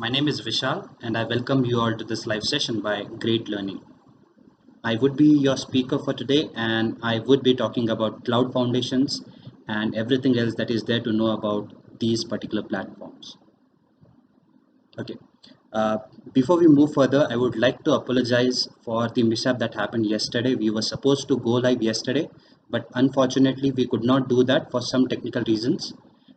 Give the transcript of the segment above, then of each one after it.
My name is Vishal, and I welcome you all to this live session by Great Learning. I would be your speaker for today, and I would be talking about cloud foundations and everything else that is there to know about these particular platforms. Okay. Uh, Before we move further, I would like to apologize for the mishap that happened yesterday. We were supposed to go live yesterday, but unfortunately, we could not do that for some technical reasons.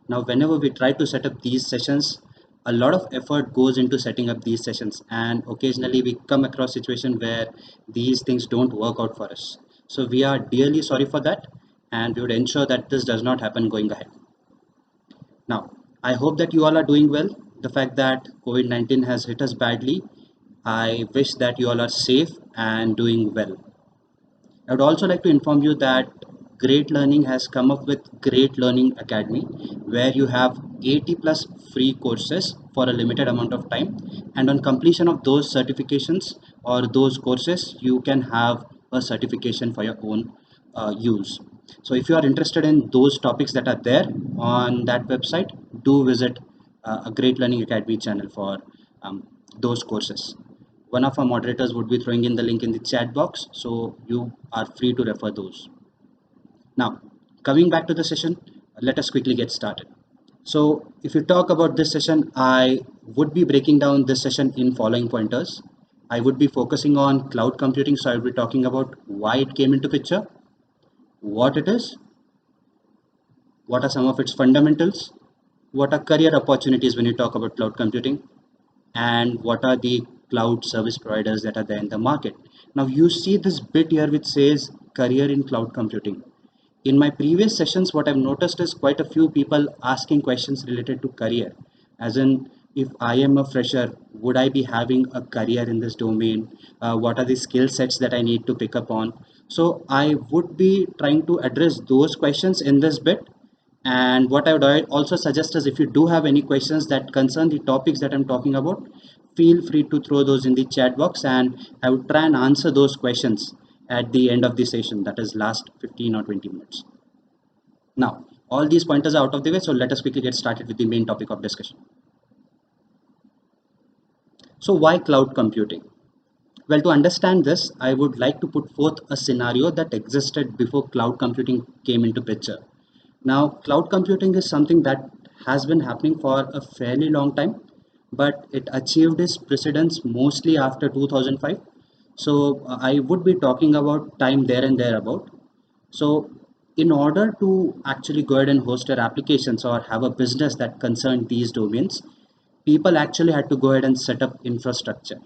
Now, whenever we try to set up these sessions, a lot of effort goes into setting up these sessions, and occasionally we come across situation where these things don't work out for us. So we are dearly sorry for that, and we would ensure that this does not happen going ahead. Now, I hope that you all are doing well. The fact that COVID 19 has hit us badly, I wish that you all are safe and doing well. I would also like to inform you that Great Learning has come up with Great Learning Academy, where you have 80 plus free courses for a limited amount of time. And on completion of those certifications or those courses, you can have a certification for your own use. So if you are interested in those topics that are there on that website, do visit a Great Learning Academy channel for those courses. One of our moderators would be throwing in the link in the chat box, so you are free to refer those. Now, coming back to the session, let us quickly get started. So, if you talk about this session, I would be breaking down this session in following pointers. I would be focusing on cloud computing, so I will be talking about why it came into picture, what it is, what are some of its fundamentals, what are career opportunities when you talk about cloud computing, and what are the cloud service providers that are there in the market. Now you see this bit here which says career in cloud computing. In my previous sessions, what I've noticed is quite a few people asking questions related to career, as in, if I am a fresher, would I be having a career in this domain? What are the skill sets that I need to pick up on? So I would be trying to address those questions in this bit. And what I would also suggest is if you do have any questions that concern the topics that I'm talking about, feel free to throw those in the chat box and I would try and answer those questions at the end of the session, that is last 15 or 20 minutes. Now, all these pointers are out of the way, so let us quickly get started with the main topic of discussion. So why cloud computing? Well, to understand this, I would like to put forth a scenario that existed before cloud computing came into picture. Now, cloud computing is something that has been happening for a fairly long time, but it achieved its precedence mostly after 2005. So, I would be talking about time there and thereabout. So, in order to actually go ahead and host their applications or have a business that concerned these domains, people actually had to go ahead and set up infrastructure.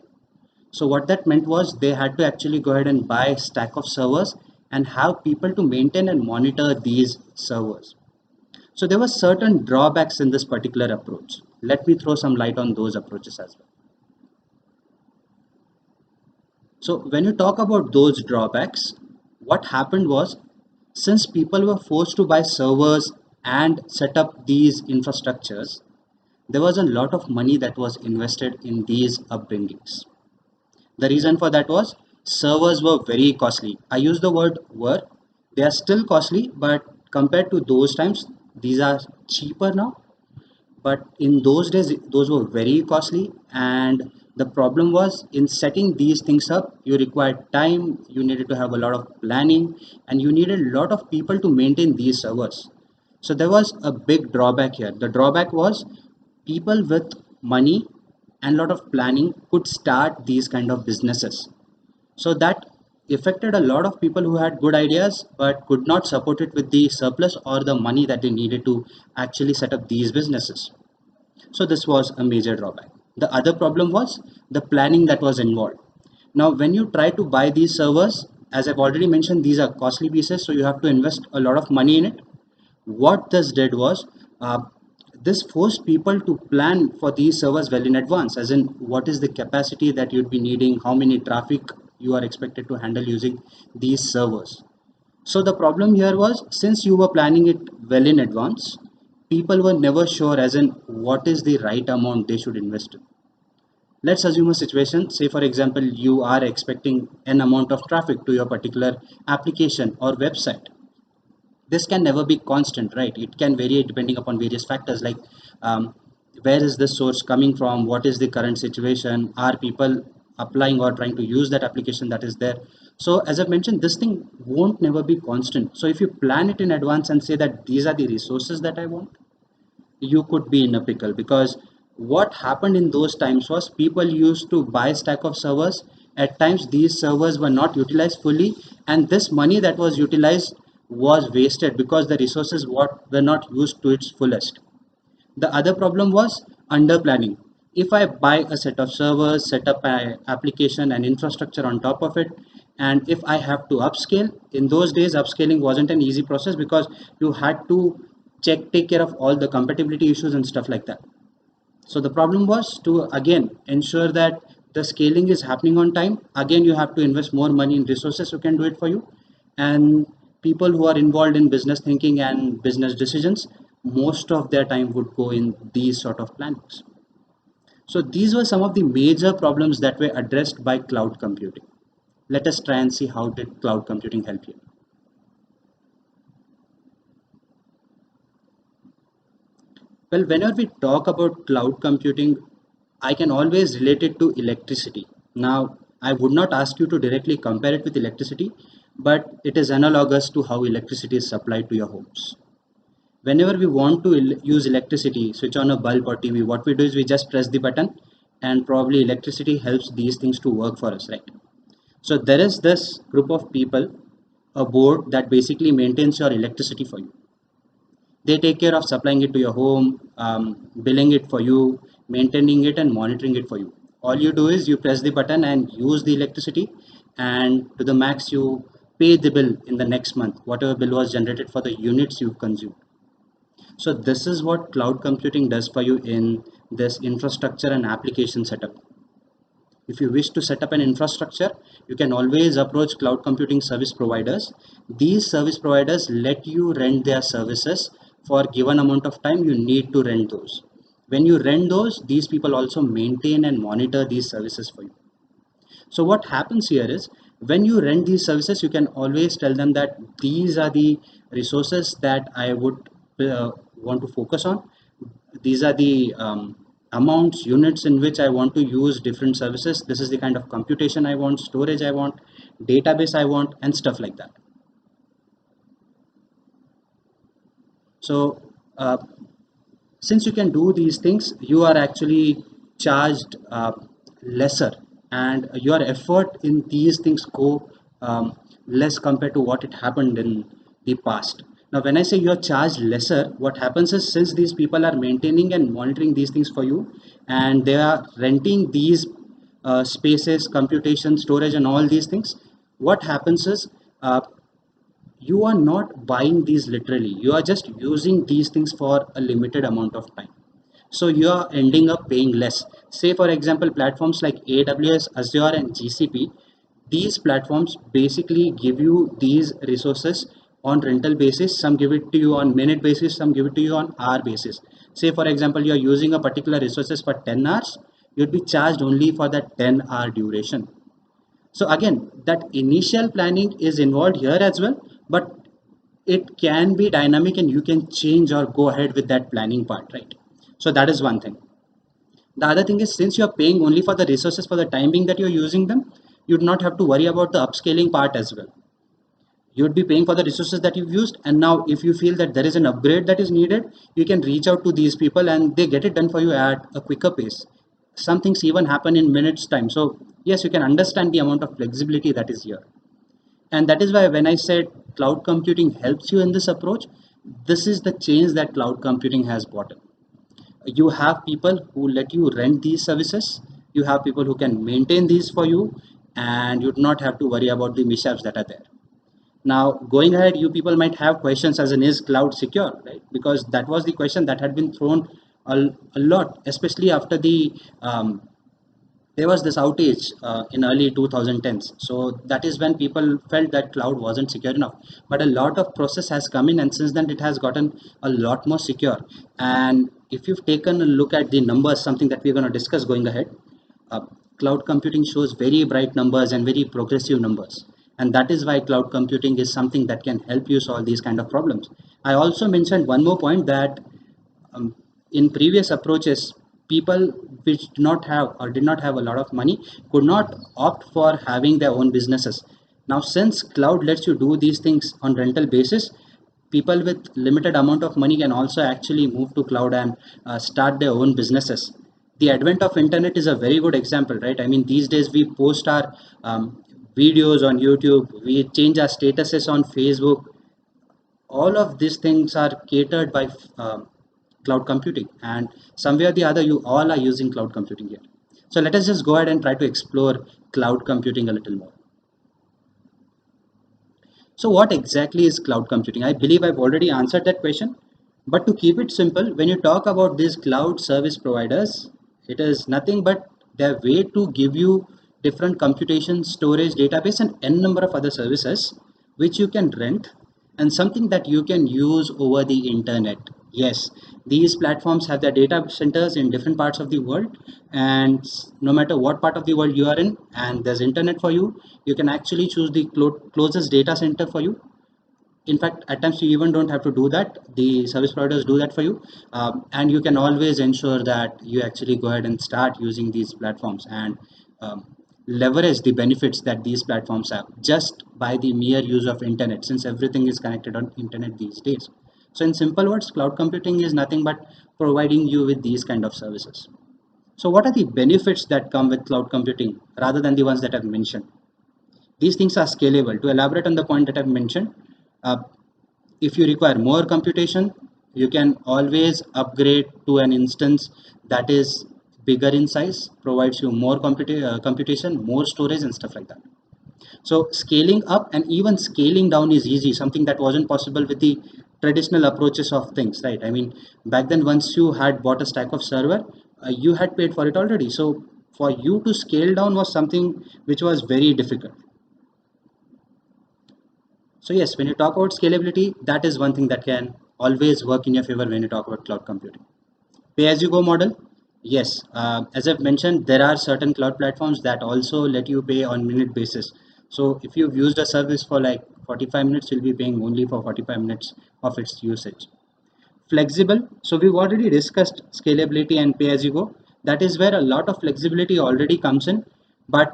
So what that meant was they had to actually go ahead and buy a stack of servers and have people to maintain and monitor these servers. So there were certain drawbacks in this particular approach. Let me throw some light on those approaches as well. So when you talk about those drawbacks, what happened was since people were forced to buy servers and set up these infrastructures, there was a lot of money that was invested in these upbringings. The reason for that was servers were very costly. I use the word were. They are still costly, but compared to those times, these are cheaper now. But in those days, those were very costly. And the problem was in setting these things up, you required time, you needed to have a lot of planning, and you needed a lot of people to maintain these servers. So there was a big drawback here. The drawback was people with money and a lot of planning could start these kind of businesses. So that affected a lot of people who had good ideas but could not support it with the surplus or the money that they needed to actually set up these businesses. So this was a major drawback. The other problem was the planning that was involved. Now, when you try to buy these servers, as I've already mentioned, these are costly pieces, so you have to invest a lot of money in it. What this did was this forced people to plan for these servers well in advance, as in what is the capacity that you'd be needing, how many traffic you are expected to handle using these servers. So the problem here was since you were planning it well in advance, people were never sure as in what is the right amount they should invest in. Let's assume a situation, say for example, you are expecting an amount of traffic to your particular application or website. This can never be constant, right? It can vary depending upon various factors like um, where is this source coming from, what is the current situation, are people applying or trying to use that application that is there. So as I've mentioned, this thing won't never be constant. So if you plan it in advance and say that these are the resources that I want, you could be in a pickle, because what happened in those times was people used to buy stack of servers. At times these servers were not utilized fully, and this money that was utilized was wasted because the resources what were not used to its fullest. The other problem was under planning. If I buy a set of servers, set up an application and infrastructure on top of it, and if I have to upscale, in those days, upscaling wasn't an easy process because you had to take care of all the compatibility issues and stuff like that. So the problem was to again ensure that the scaling is happening on time. Again, you have to invest more money in resources who can do it for you. And people who are involved in business thinking and business decisions, most of their time would go in these sort of plannings. So these were some of the major problems that were addressed by cloud computing. Let us try and see how did cloud computing help you. Well, whenever we talk about cloud computing, I can always relate it to electricity. Now, I would not ask you to directly compare it with electricity, but it is analogous to how electricity is supplied to your homes. Whenever we want to use electricity, switch on a bulb or TV, what we do is we just press the button, and probably electricity helps these things to work for us, right? So there is this group of people, a board that basically maintains your electricity for you. They take care of supplying it to your home, billing it for you, maintaining it, and monitoring it for you. All you do is you press the button and use the electricity, and to the max, you pay the bill in the next month, whatever bill was generated for the units you've consumed. So, this is what cloud computing does for you in this infrastructure and application setup. If you wish to set up an infrastructure, you can always approach cloud computing service providers. These service providers let you rent their services for given amount of time you need to rent those. When you rent those, these people also maintain and monitor these services for you. So what happens here is when you rent these services, you can always tell them that these are the resources that I would want to focus on. These are the amounts, units in which I want to use different services. This is the kind of computation I want, storage I want, database I want, and stuff like that. So since you can do these things, you are actually charged lesser, and your effort in these things go less compared to what it happened in the past. Now when I say you're charged lesser, what happens is since these people are maintaining and monitoring these things for you, and they are renting these spaces, computation, storage, and all these things, what happens is you are not buying these literally, you are just using these things for a limited amount of time, so you are ending up paying less. Say for example, platforms like AWS, Azure, and GCP, these platforms basically give you these resources on rental basis. Some give it to you on minute basis, some give it to you on hour basis. Say for example, you are using a particular resources for 10 hours, you'd be charged only for that 10-hour duration. So again, that initial planning is involved here as well, but it can be dynamic and you can change or go ahead with that planning part, right? So that is one thing. The other thing is since you're paying only for the resources for the time being that you're using them, you'd not have to worry about the upscaling part as well. You'd be paying for the resources that you've used, and now if you feel that there is an upgrade that is needed, you can reach out to these people and they get it done for you at a quicker pace. Some things even happen in minutes time. So yes, you can understand the amount of flexibility that is here. And that is why when I said cloud computing helps you in this approach, this is the change that cloud computing has brought in. You have people who let you rent these services, you have people who can maintain these for you, and you do not have to worry about the mishaps that are there. Now, going ahead, you people might have questions as in is cloud secure, right? Because that was the question that had been thrown a lot, especially after there was this outage in early 2010s. So that is when people felt that cloud wasn't secure enough. But a lot of process has come in, and since then it has gotten a lot more secure. And if you've taken a look at the numbers, something that we're going to discuss going ahead, uh, cloud computing shows very bright numbers and very progressive numbers. And that is why cloud computing is something that can help you solve these kind of problems. I also mentioned one more point that um, in previous approaches, people which do not have or did not have a lot of money could not opt for having their own businesses. Now since cloud lets you do these things on rental basis, people with limited amount of money can also actually move to cloud and start their own businesses. The advent of internet is a very good example, right? I mean, these days we post our videos on YouTube, we change our statuses on Facebook. All of these things are catered by cloud computing, and somewhere or the other you all are using cloud computing here. So let us just go ahead and try to explore cloud computing a little more. So what exactly is cloud computing? I believe I've already answered that question, but to keep it simple, when you talk about these cloud service providers, it is nothing but their way to give you different computation, storage, database, and n number of other services which you can rent, and something that you can use over the internet. Yes, these platforms have their data centers in different parts of the world, and no matter what part of the world you are in, and there's internet for you, you can actually choose the closest data center for you. In fact, at times you even don't have to do that. The service providers do that for you, and you can always ensure that you actually go ahead and start using these platforms and leverage the benefits that these platforms have just by the mere use of internet, since everything is connected on internet these days. So in simple words, cloud computing is nothing but providing you with these kind of services. So what are the benefits that come with cloud computing rather than the ones that I've mentioned? These things are scalable. To elaborate on the point that I've mentioned, uh, if you require more computation, you can always upgrade to an instance that is bigger in size, provides you more computation, more storage, and stuff like that. So scaling up and even scaling down is easy, something that wasn't possible with the traditional approaches of things, right? I mean, back then, once you had bought a stack of server, you had paid for it already. So for you to scale down was something which was very difficult. So yes, when you talk about scalability, that is one thing that can always work in your favor when you talk about cloud computing. Pay as you go model. Yes, as I've mentioned, there are certain cloud platforms that also let you pay on minute basis. So if you've used a service for like 45 minutes, you'll be paying only for 45 minutes of its usage. Flexible. So we've already discussed scalability and pay as you go. That is where a lot of flexibility already comes in. But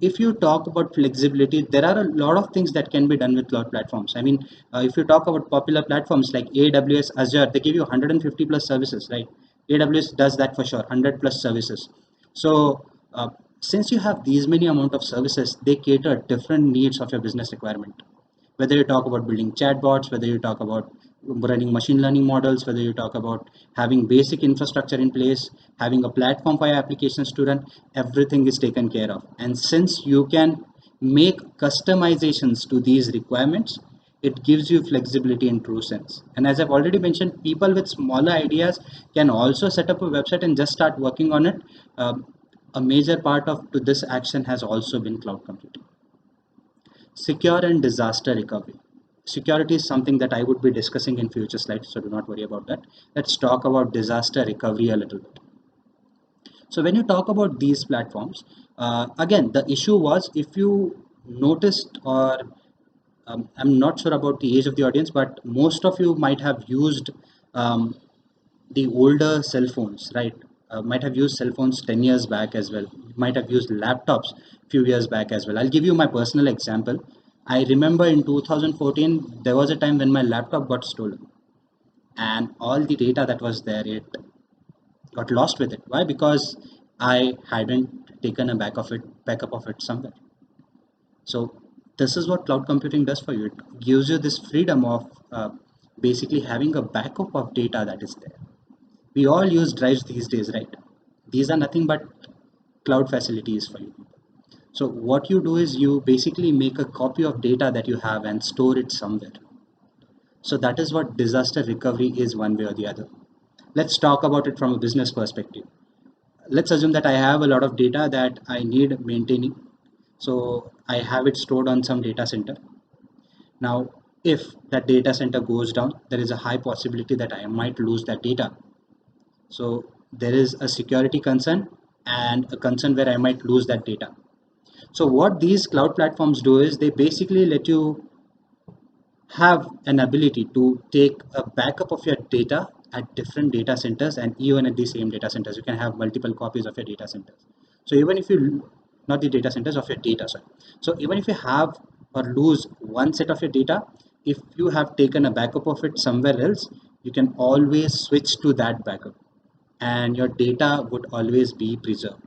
if you talk about flexibility, there are a lot of things that can be done with cloud platforms. I mean, if you talk about popular platforms like AWS, Azure, they give you 150 plus services, right? AWS does that for sure, 100 plus services. So since you have these many amount of services, they cater different needs of your business requirement. Whether you talk about building chatbots, whether you talk about running machine learning models, whether you talk about having basic infrastructure in place, having a platform for your applications to run, everything is taken care of. And since you can make customizations to these requirements, it gives you flexibility in true sense. And as I've already mentioned, people with smaller ideas can also set up a website and just start working on it. A major part of to this action has also been cloud computing. Secure and disaster recovery. Security is something that I would be discussing in future slides, so do not worry about that. Let's talk about disaster recovery a little bit. So when you talk about these platforms, again, the issue was, if you noticed, or I'm not sure about the age of the audience, but most of you might have used um, the older cell phones, right? Might have used cell phones 10 years back as well. Might have used laptops few years back as well. I'll give you my personal example. I remember in 2014, there was a time when my laptop got stolen, and all the data that was there, it got lost with it. Why? Because I hadn't taken a backup of it somewhere. So this is what cloud computing does for you. It gives you this freedom of basically having a backup of data that is there. We all use drives these days, right? These are nothing but cloud facilities for you. So what you do is you basically make a copy of data that you have and store it somewhere. So that is what disaster recovery is, one way or the other. Let's talk about it from a business perspective. Let's assume that I have a lot of data that I need maintaining. So I have it stored on some data center. Now, if that data center goes down, there is a high possibility that I might lose that data. So there is a security concern and a concern where I might lose that data. So what these cloud platforms do is they basically let you have an ability to take a backup of your data at different data centers, and even at the same data centers you can have multiple copies of your data centers. So even if you, not the data centers of your data, sorry. So even if you have or lose one set of your data, if you have taken a backup of it somewhere else, you can always switch to that backup and your data would always be preserved.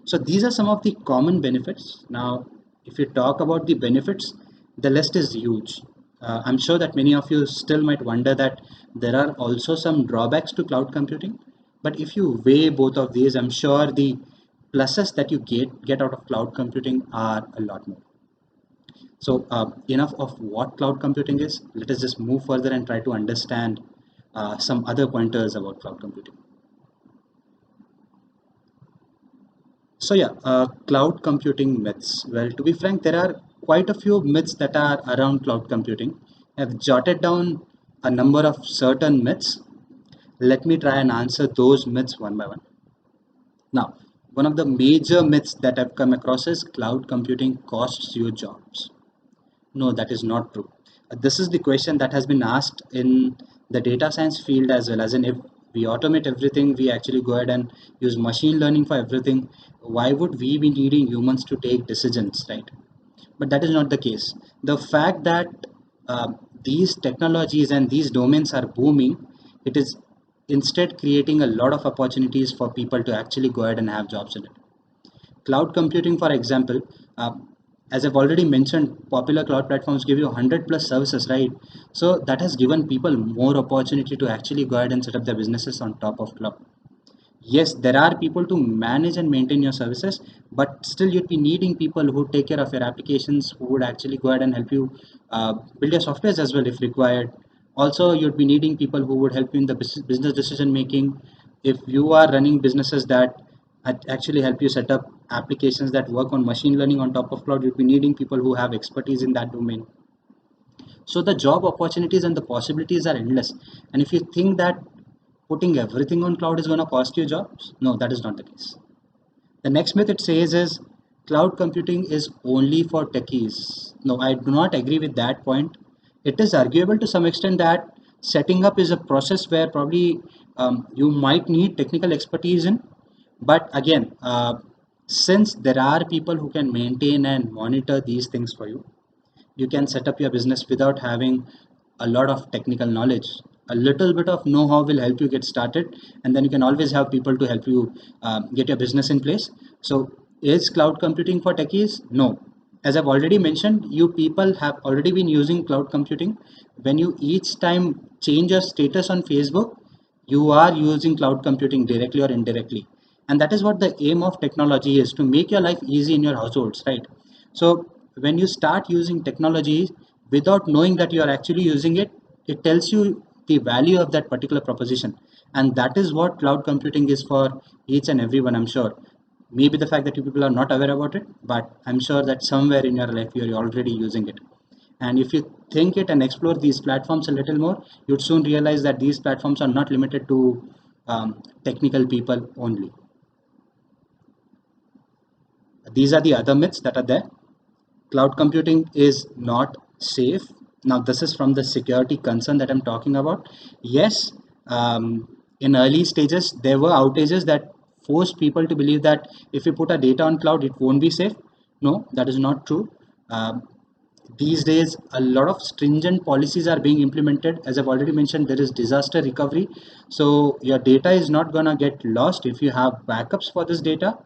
So these are some of the common benefits. Now, if you talk about the benefits, the list is huge. I'm sure that many of you still might wonder that there are also some drawbacks to cloud computing. But if you weigh both of these, I'm sure the pluses that you get out of cloud computing are a lot more. So enough of what cloud computing is. Let us just move further and try to understand some other pointers about cloud computing. So yeah, cloud computing myths. Well, to be frank, there are quite a few myths that are around cloud computing. I've jotted down a number of certain myths. Let me try and answer those myths one by one. Now, one of the major myths that I've come across is cloud computing costs you jobs. No, that is not true. This is the question that has been asked in the data science field as well, as in if we automate everything, we actually go ahead and use machine learning for everything, why would we be needing humans to take decisions, right? But that is not the case. The fact that uh, these technologies and these domains are booming, it is instead creating a lot of opportunities for people to actually go ahead and have jobs in it. Cloud computing, for example, uh, as I've already mentioned, popular cloud platforms give you 100 plus services, right? So that has given people more opportunity to actually go ahead and set up their businesses on top of cloud. Yes, there are people to manage and maintain your services, but still you'd be needing people who take care of your applications, who would actually go ahead and help you build your softwares as well if required. Also, you'd be needing people who would help you in the business decision making. If you are running businesses that actually help you set up applications that work on machine learning on top of cloud, you'd be needing people who have expertise in that domain. So the job opportunities and the possibilities are endless. And if you think that putting everything on cloud is going to cost you jobs, no, that is not the case. The next myth it says is cloud computing is only for techies. No, I do not agree with that point. It is arguable to some extent that setting up is a process where probably you might need technical expertise in. But again, since there are people who can maintain and monitor these things for you, you can set up your business without having a lot of technical knowledge. A little bit of know-how will help you get started, and then you can always have people to help you get your business in place. So is cloud computing for techies? No. As I've already mentioned, you people have already been using cloud computing. When you each time change your status on Facebook, you are using cloud computing directly or indirectly. And that is what the aim of technology is, to make your life easy in your households, right? So when you start using technology without knowing that you are actually using it, it tells you the value of that particular proposition. And that is what cloud computing is for each and everyone, I'm sure. Maybe the fact that you people are not aware about it, but I'm sure that somewhere in your life you're already using it. And if you think it and explore these platforms a little more, you'd soon realize that these platforms are not limited to technical people only. These are the other myths that are there. Cloud computing is not safe. Now, this is from the security concern that I'm talking about. Yes, in early stages, there were outages that forced people to believe that if you put a data on cloud, it won't be safe. No, that is not true. Um, these days, a lot of stringent policies are being implemented. As I've already mentioned, there is disaster recovery. So your data is not going to get lost if you have backups for this data.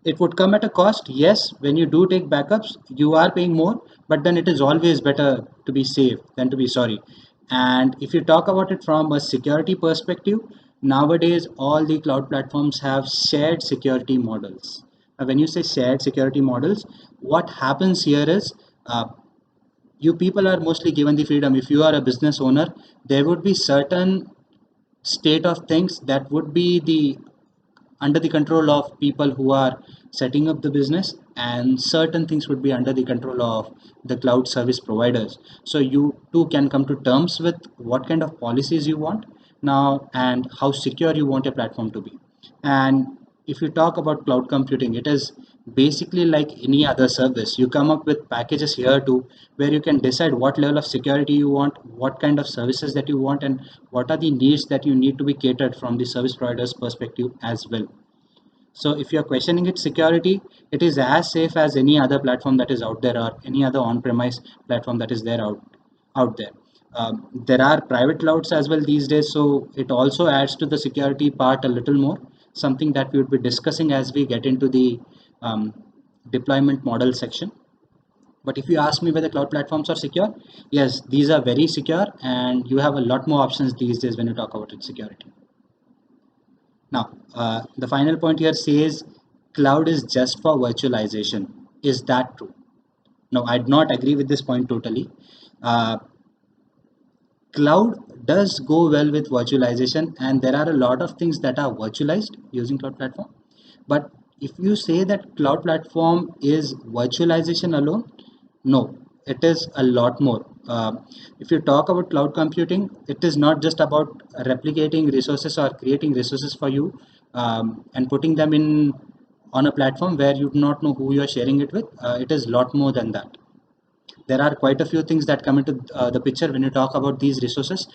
It would come at a cost. Yes, when you do take backups, you are paying more, but then it is always better to be safe than to be sorry. And if you talk about it from a security perspective, nowadays all the cloud platforms have shared security models. Now, when you say shared security models, what happens here is uh, you people are mostly given the freedom. If you are a business owner, there would be certain state of things that would be the under the control of people who are setting up the business, and certain things would be under the control of the cloud service providers. So you too can come to terms with what kind of policies you want now and how secure you want your platform to be. And if you talk about cloud computing, it is basically like any other service. You come up with packages here too, where you can decide what level of security you want, what kind of services that you want, and what are the needs that you need to be catered from the service provider's perspective as well. So if you're questioning its security, it is as safe as any other platform that is out there, or any other on-premise platform that is there out there. There are private clouds as well these days, so it also adds to the security part a little more. Something that we would be discussing as we get into the um, deployment model section. But if you ask me whether cloud platforms are secure, yes, these are very secure, and you have a lot more options these days when you talk about its security. Now, the final point here says cloud is just for virtualization. Is that true? No, I do not agree with this point totally. Uh, Cloud does go well with virtualization, and there are a lot of things that are virtualized using cloud platform. But if you say that cloud platform is virtualization alone, no, it is a lot more. If you talk about cloud computing, it is not just about replicating resources or creating resources for you, and putting them in on a platform where you do not know who you are sharing it with. It is a lot more than that. There are quite a few things that come into the picture when you talk about these resources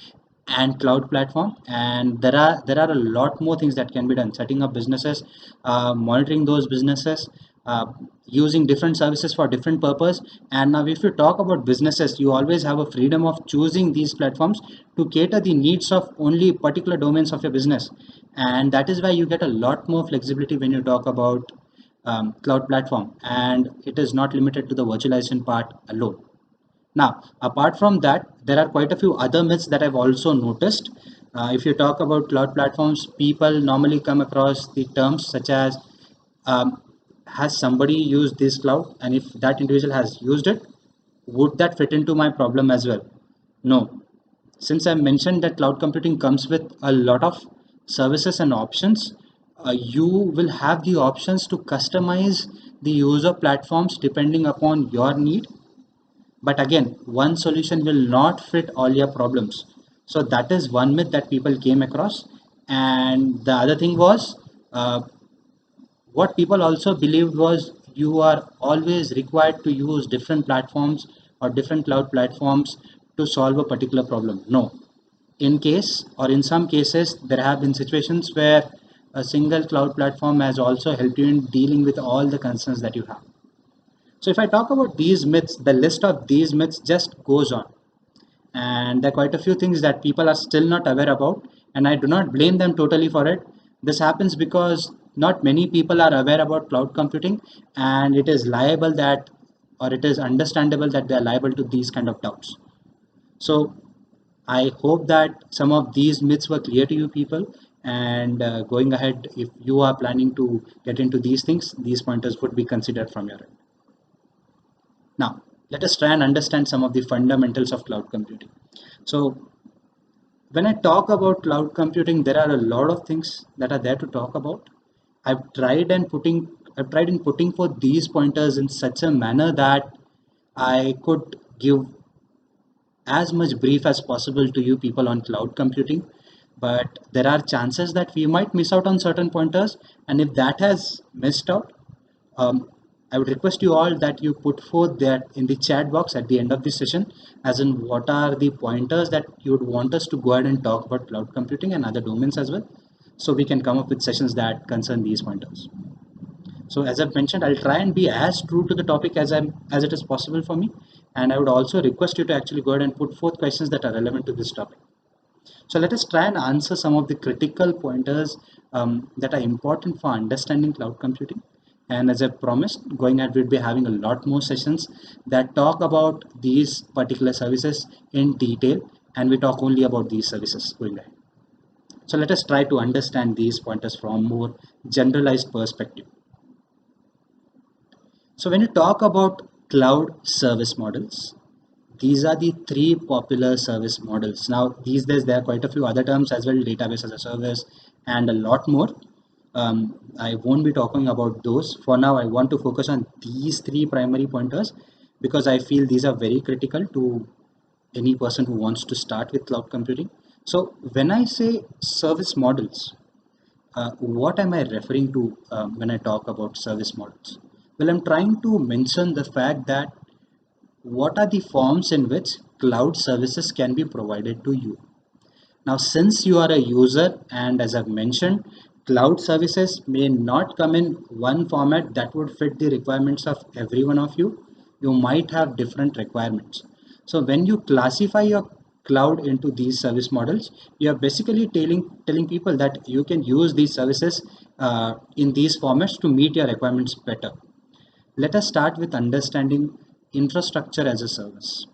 and cloud platform, and there are a lot more things that can be done: setting up businesses, monitoring those businesses, uh, using different services for different purpose. And now if you talk about businesses, you always have a freedom of choosing these platforms to cater the needs of only particular domains of your business, and that is why you get a lot more flexibility when you talk about cloud platform, and it is not limited to the virtualization part alone. Now, apart from that, there are quite a few other myths that I've also noticed. If you talk about cloud platforms, people normally come across the terms such as, um, has somebody used this cloud? And if that individual has used it, would that fit into my problem as well? No. Since I mentioned that cloud computing comes with a lot of services and options, you will have the options to customize the user platforms depending upon your need. But again, one solution will not fit all your problems. So that is one myth that people came across. And the other thing was, uh, what people also believed was you are always required to use different platforms or different cloud platforms to solve a particular problem. No. In case, or in some cases, there have been situations where a single cloud platform has also helped you in dealing with all the concerns that you have. So if I talk about these myths, the list of these myths just goes on. And there are quite a few things that people are still not aware about, and I do not blame them totally for it. This happens because not many people are aware about cloud computing, and it is liable that, or it is understandable that they are liable to these kind of doubts. So I hope that some of these myths were clear to you people, and going ahead, if you are planning to get into these things, these pointers would be considered from your end. Now, let us try and understand some of the fundamentals of cloud computing. So, when I talk about cloud computing, there are a lot of things that are there to talk about. I've tried and putting I've tried in putting forth these pointers in such a manner that I could give as much brief as possible to you people on cloud computing. But there are chances that we might miss out on certain pointers, and if that has missed out, um, I would request you all that you put forth that in the chat box at the end of the session, as in what are the pointers that you would want us to go ahead and talk about cloud computing and other domains as well, so we can come up with sessions that concern these pointers. So as I've mentioned, I'll try and be as true to the topic as it is possible for me, and I would also request you to actually go ahead and put forth questions that are relevant to this topic. So let us try and answer some of the critical pointers that are important for understanding cloud computing. And as I promised, going ahead, we'll be having a lot more sessions that talk about these particular services in detail, and we talk only about these services going ahead. So let us try to understand these pointers from more generalized perspective. So when you talk about cloud service models, these are the three popular service models. Now, these days, there are quite a few other terms as well, database as a service, and a lot more. I won't be talking about those. For now, I want to focus on these three primary pointers because I feel these are very critical to any person who wants to start with cloud computing. So, when I say service models, what am I referring to when I talk about service models? Well, I'm trying to mention the fact that what are the forms in which cloud services can be provided to you. Now, since you are a user, and as I've mentioned, cloud services may not come in one format that would fit the requirements of every one of you. You might have different requirements. So, when you classify your cloud into these service models, you are basically telling people that you can use these services in these formats to meet your requirements better. Let us start with understanding infrastructure as a service.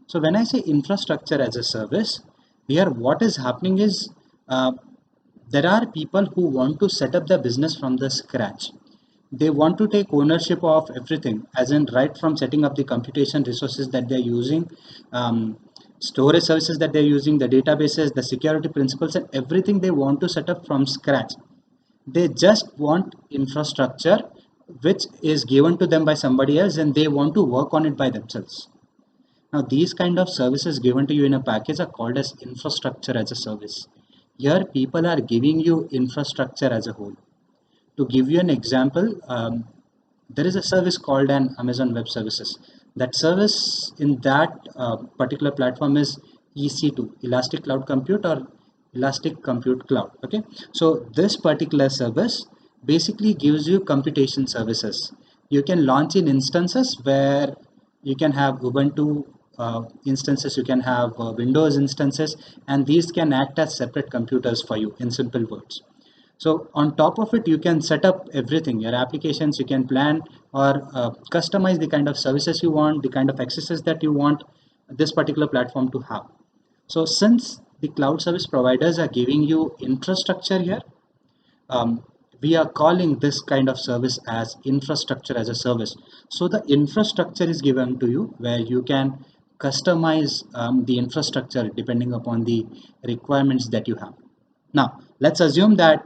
So when I say infrastructure as a service, here what is happening is uh, there are people who want to set up their business from the scratch. They want to take ownership of everything, as in right from setting up the computation resources that they're using, um, storage services that they're using, the databases, the security principles, and everything they want to set up from scratch. They just want infrastructure which is given to them by somebody else, and they want to work on it by themselves. Now, these kind of services given to you in a package are called as infrastructure as a service. Here, people are giving you infrastructure as a whole. To give you an example, there is a service called an Amazon Web Services. That service in that particular platform is EC2, Elastic Cloud Compute, or Elastic Compute Cloud. Okay, so this particular service basically gives you computation services. You can launch in instances where you can have Ubuntu instances, you can have Windows instances, and these can act as separate computers for you in simple words. So on top of it, you can set up everything, your applications, you can plan or customize the kind of services you want, the kind of accesses that you want this particular platform to have. So since the cloud service providers are giving you infrastructure here, um, we are calling this kind of service as infrastructure as a service. So the infrastructure is given to you where you can customize the infrastructure depending upon the requirements that you have. Now, let's assume that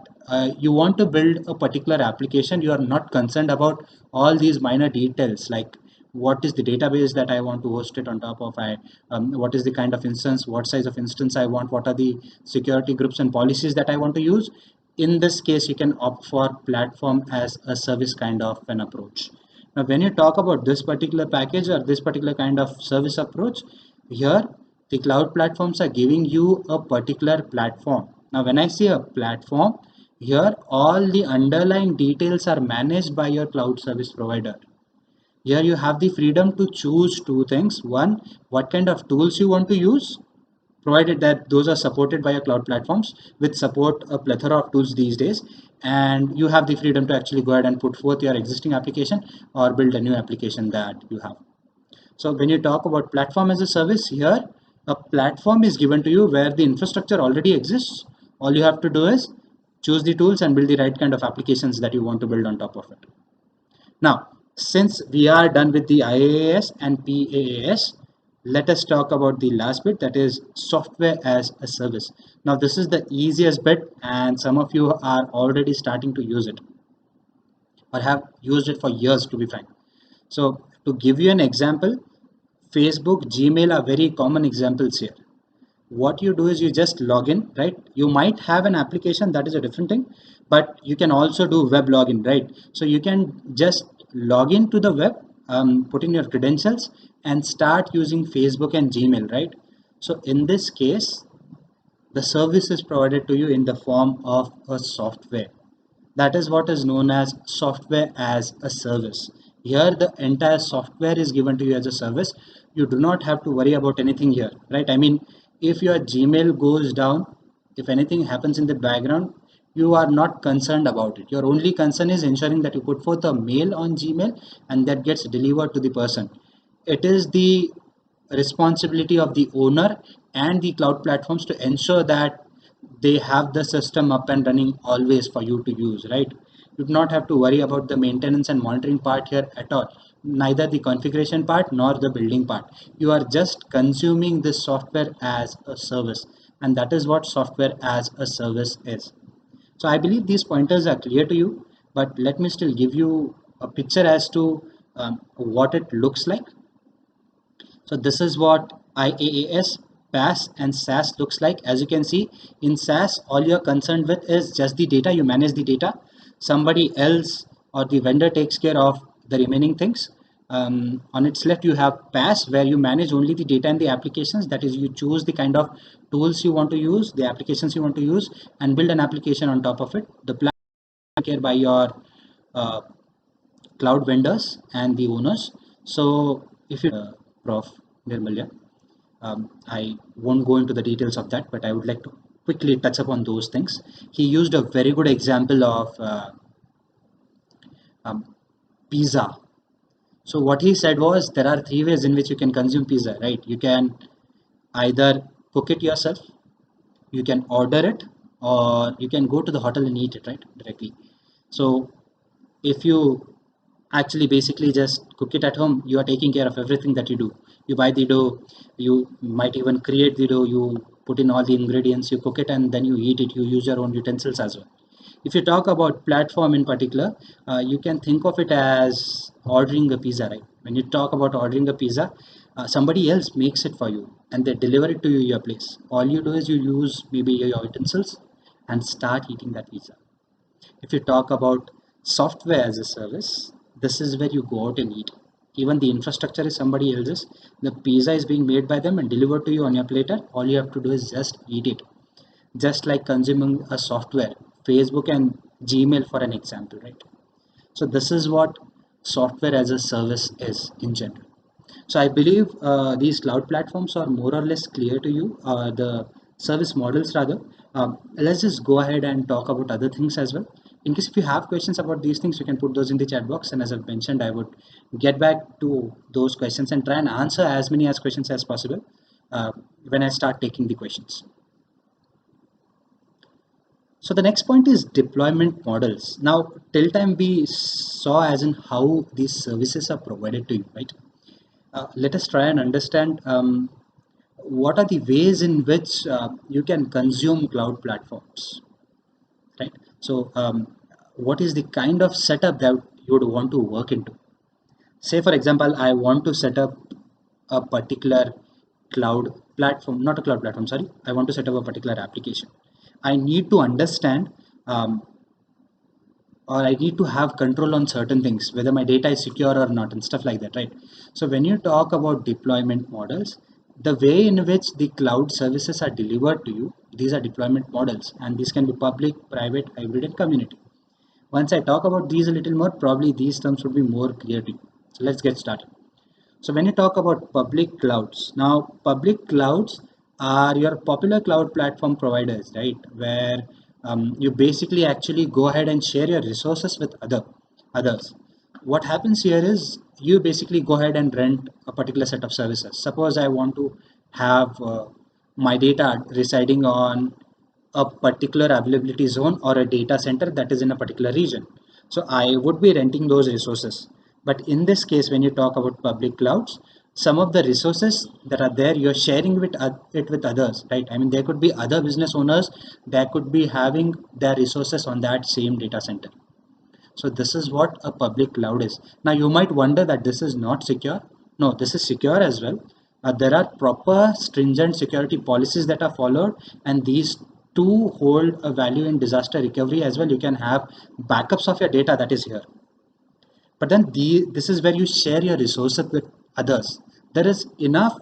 you want to build a particular application. You are not concerned about all these minor details like what is the database that I want to host it on top of, what is the kind of instance, what size of instance I want, what are the security groups and policies that I want to use. In this case, you can opt for platform as a service kind of an approach. Now, when you talk about this particular package or this particular kind of service approach, here the cloud platforms are giving you a particular platform. Now, when I say a platform, here all the underlying details are managed by your cloud service provider. Here you have the freedom to choose two things. One, what kind of tools you want to use, provided that those are supported by your cloud platforms, which support a plethora of tools these days. And you have the freedom to actually go ahead and put forth your existing application or build a new application that you have. So when you talk about platform as a service, here a platform is given to you where the infrastructure already exists. All you have to do is choose the tools and build the right kind of applications that you want to build on top of it. Now, since we are done with the IaaS and PaaS, let us talk about the last bit, that is software as a service. Now, this is the easiest bit, and some of you are already starting to use it or have used it for years, to be frank. So, to give you an example, Facebook, Gmail are very common examples here. What you do is you just log in, right? You might have an application, that is a different thing, but you can also do web login, right? So you can just log into the web, put in your credentials, and start using Facebook and Gmail, right? So in this case, the service is provided to you in the form of a software. That is what is known as software as a service. Here, the entire software is given to you as a service. You do not have to worry about anything here, right? I mean, if your Gmail goes down, if anything happens in the background, you are not concerned about it. Your only concern is ensuring that you put forth a mail on Gmail and that gets delivered to the person. It is the responsibility of the owner and the cloud platforms to ensure that they have the system up and running always for you to use, right? You do not have to worry about the maintenance and monitoring part here at all, neither the configuration part nor the building part. You are just consuming this software as a service, and that is what software as a service is. So I believe these pointers are clear to you, but let me still give you a picture as to what it looks like. So this is what IaaS, PaaS and SaaS looks like. As you can see, in SaaS, all you're concerned with is just the data. You manage the data. Somebody else or the vendor takes care of the remaining things. On its left, you have PaaS, where you manage only the data and the applications. That is, you choose the kind of tools you want to use, the applications you want to use, and build an application on top of it. The plan is taken care by your uh, cloud vendors and the owners. So, if you Prof. Nirmalya, I won't go into the details of that, but I would like to quickly touch upon those things. He used a very good example of um, pizza. So what he said was there are three ways in which you can consume pizza, right? You can either cook it yourself, you can order it, or you can go to the hotel and eat it, right? Directly. So if you actually basically just cook it at home, you are taking care of everything that you do. You buy the dough, you might even create the dough, you put in all the ingredients, you cook it, and then you eat it. You use your own utensils as well. If you talk about platform in particular, you can think of it as ordering a pizza, right? When you talk about ordering a pizza, somebody else makes it for you and they deliver it to you your place. All you do is you use maybe your utensils and start eating that pizza. If you talk about software as a service, this is where you go out and eat. Even the infrastructure is somebody else's. The pizza is being made by them and delivered to you on your platter. All you have to do is just eat it. Just like consuming a software, Facebook and Gmail for an example, right? So this is what software as a service is in general. So I believe these cloud platforms are more or less clear to you, the service models rather. Let's just go ahead and talk about other things as well. In case if you have questions about these things, you can put those in the chat box. And as I've mentioned, I would get back to those questions and try and answer as many as questions as possible uh, when I start taking the questions. So the next point is deployment models. Now, till time we saw as in how these services are provided to you, right? Let us try and understand what are the ways in which you can consume cloud platforms, right? So, what is the kind of setup that you would want to work into? Say, for example, I want to set up a particular cloud platform, not a cloud platform, sorry. I want to set up a particular application. I need to understand um, or I need to have control on certain things, whether my data is secure or not, and stuff like that, right? So when you talk about deployment models, the way in which the cloud services are delivered to you, these are deployment models, and these can be public, private, hybrid, and community. Once I talk about these a little more, probably these terms would be more clear to you. So let's get started. So when you talk about public clouds, now public clouds are your popular cloud platform providers, right? Where you basically actually go ahead and share your resources with others. What happens here is you basically go ahead and rent a particular set of services. Suppose I want to have my data residing on a particular availability zone or a data center that is in a particular region. So I would be renting those resources. But in this case, when you talk about public clouds, some of the resources that are there, you're sharing it with others, right? I mean, there could be other business owners that could be having their resources on that same data center. So this is what a public cloud is. Now you might wonder that this is not secure. No, this is secure as well. There are proper stringent security policies that are followed, and these two hold a value in disaster recovery as well. You can have backups of your data that is here. But then this is where you share your resources with others. There is enough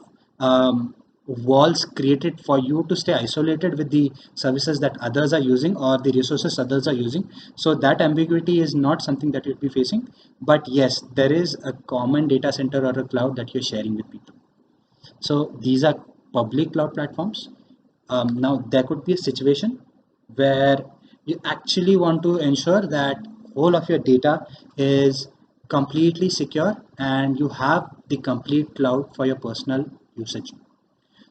walls created for you to stay isolated with the services that others are using or the resources others are using. So that ambiguity is not something that you'll be facing. But yes, there is a common data center or a cloud that you're sharing with people. So these are public cloud platforms. Now there could be a situation where you actually want to ensure that all of your data is completely secure and you have the complete cloud for your personal usage.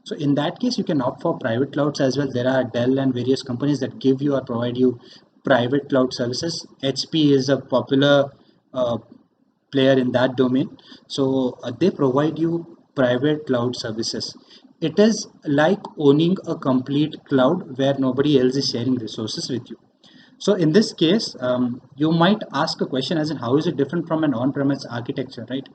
So in that case, you can opt for private clouds as well. There are Dell and various companies that give you or provide you private cloud services. HP is a popular uh, player in that domain. So they provide you private cloud services. It is like owning a complete cloud where nobody else is sharing resources with you. So in this case, you might ask a question as in how is it different from an on-premise architecture, right?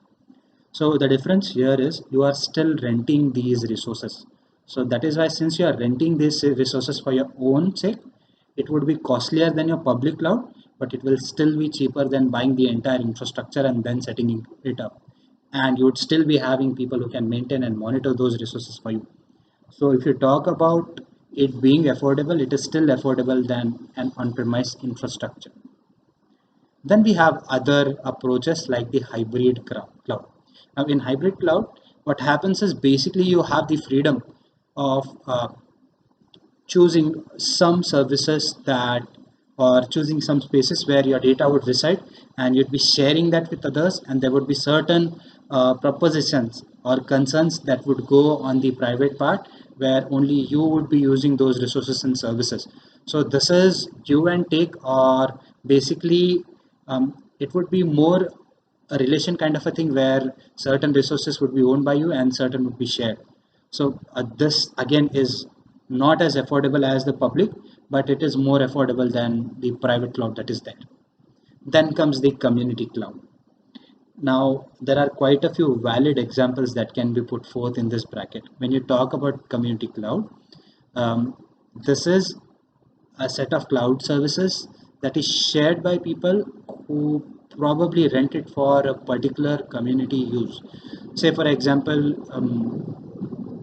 So the difference here is you are still renting these resources. So that is why since you are renting these resources for your own sake, it would be costlier than your public cloud. but it will still be cheaper than buying the entire infrastructure and then setting it up. And you would still be having people who can maintain and monitor those resources for you. So if you talk about it being affordable, it is still affordable than an on-premise infrastructure. Then we have other approaches like the hybrid cloud. Now, in hybrid cloud, what happens is basically you have the freedom of choosing some services that, or choosing some spaces where your data would reside, and you'd be sharing that with others, and there would be certain propositions or concerns that would go on the private part where only you would be using those resources and services. So this is give and take, or basically it would be more a relation kind of a thing where certain resources would be owned by you and certain would be shared. So this again is not as affordable as the public, but it is more affordable than the private cloud that is there. Then comes the community cloud. Now, there are quite a few valid examples that can be put forth in this bracket. When you talk about community cloud, um, this is a set of cloud services that is shared by people who probably rent it for a particular community use. Say, for example,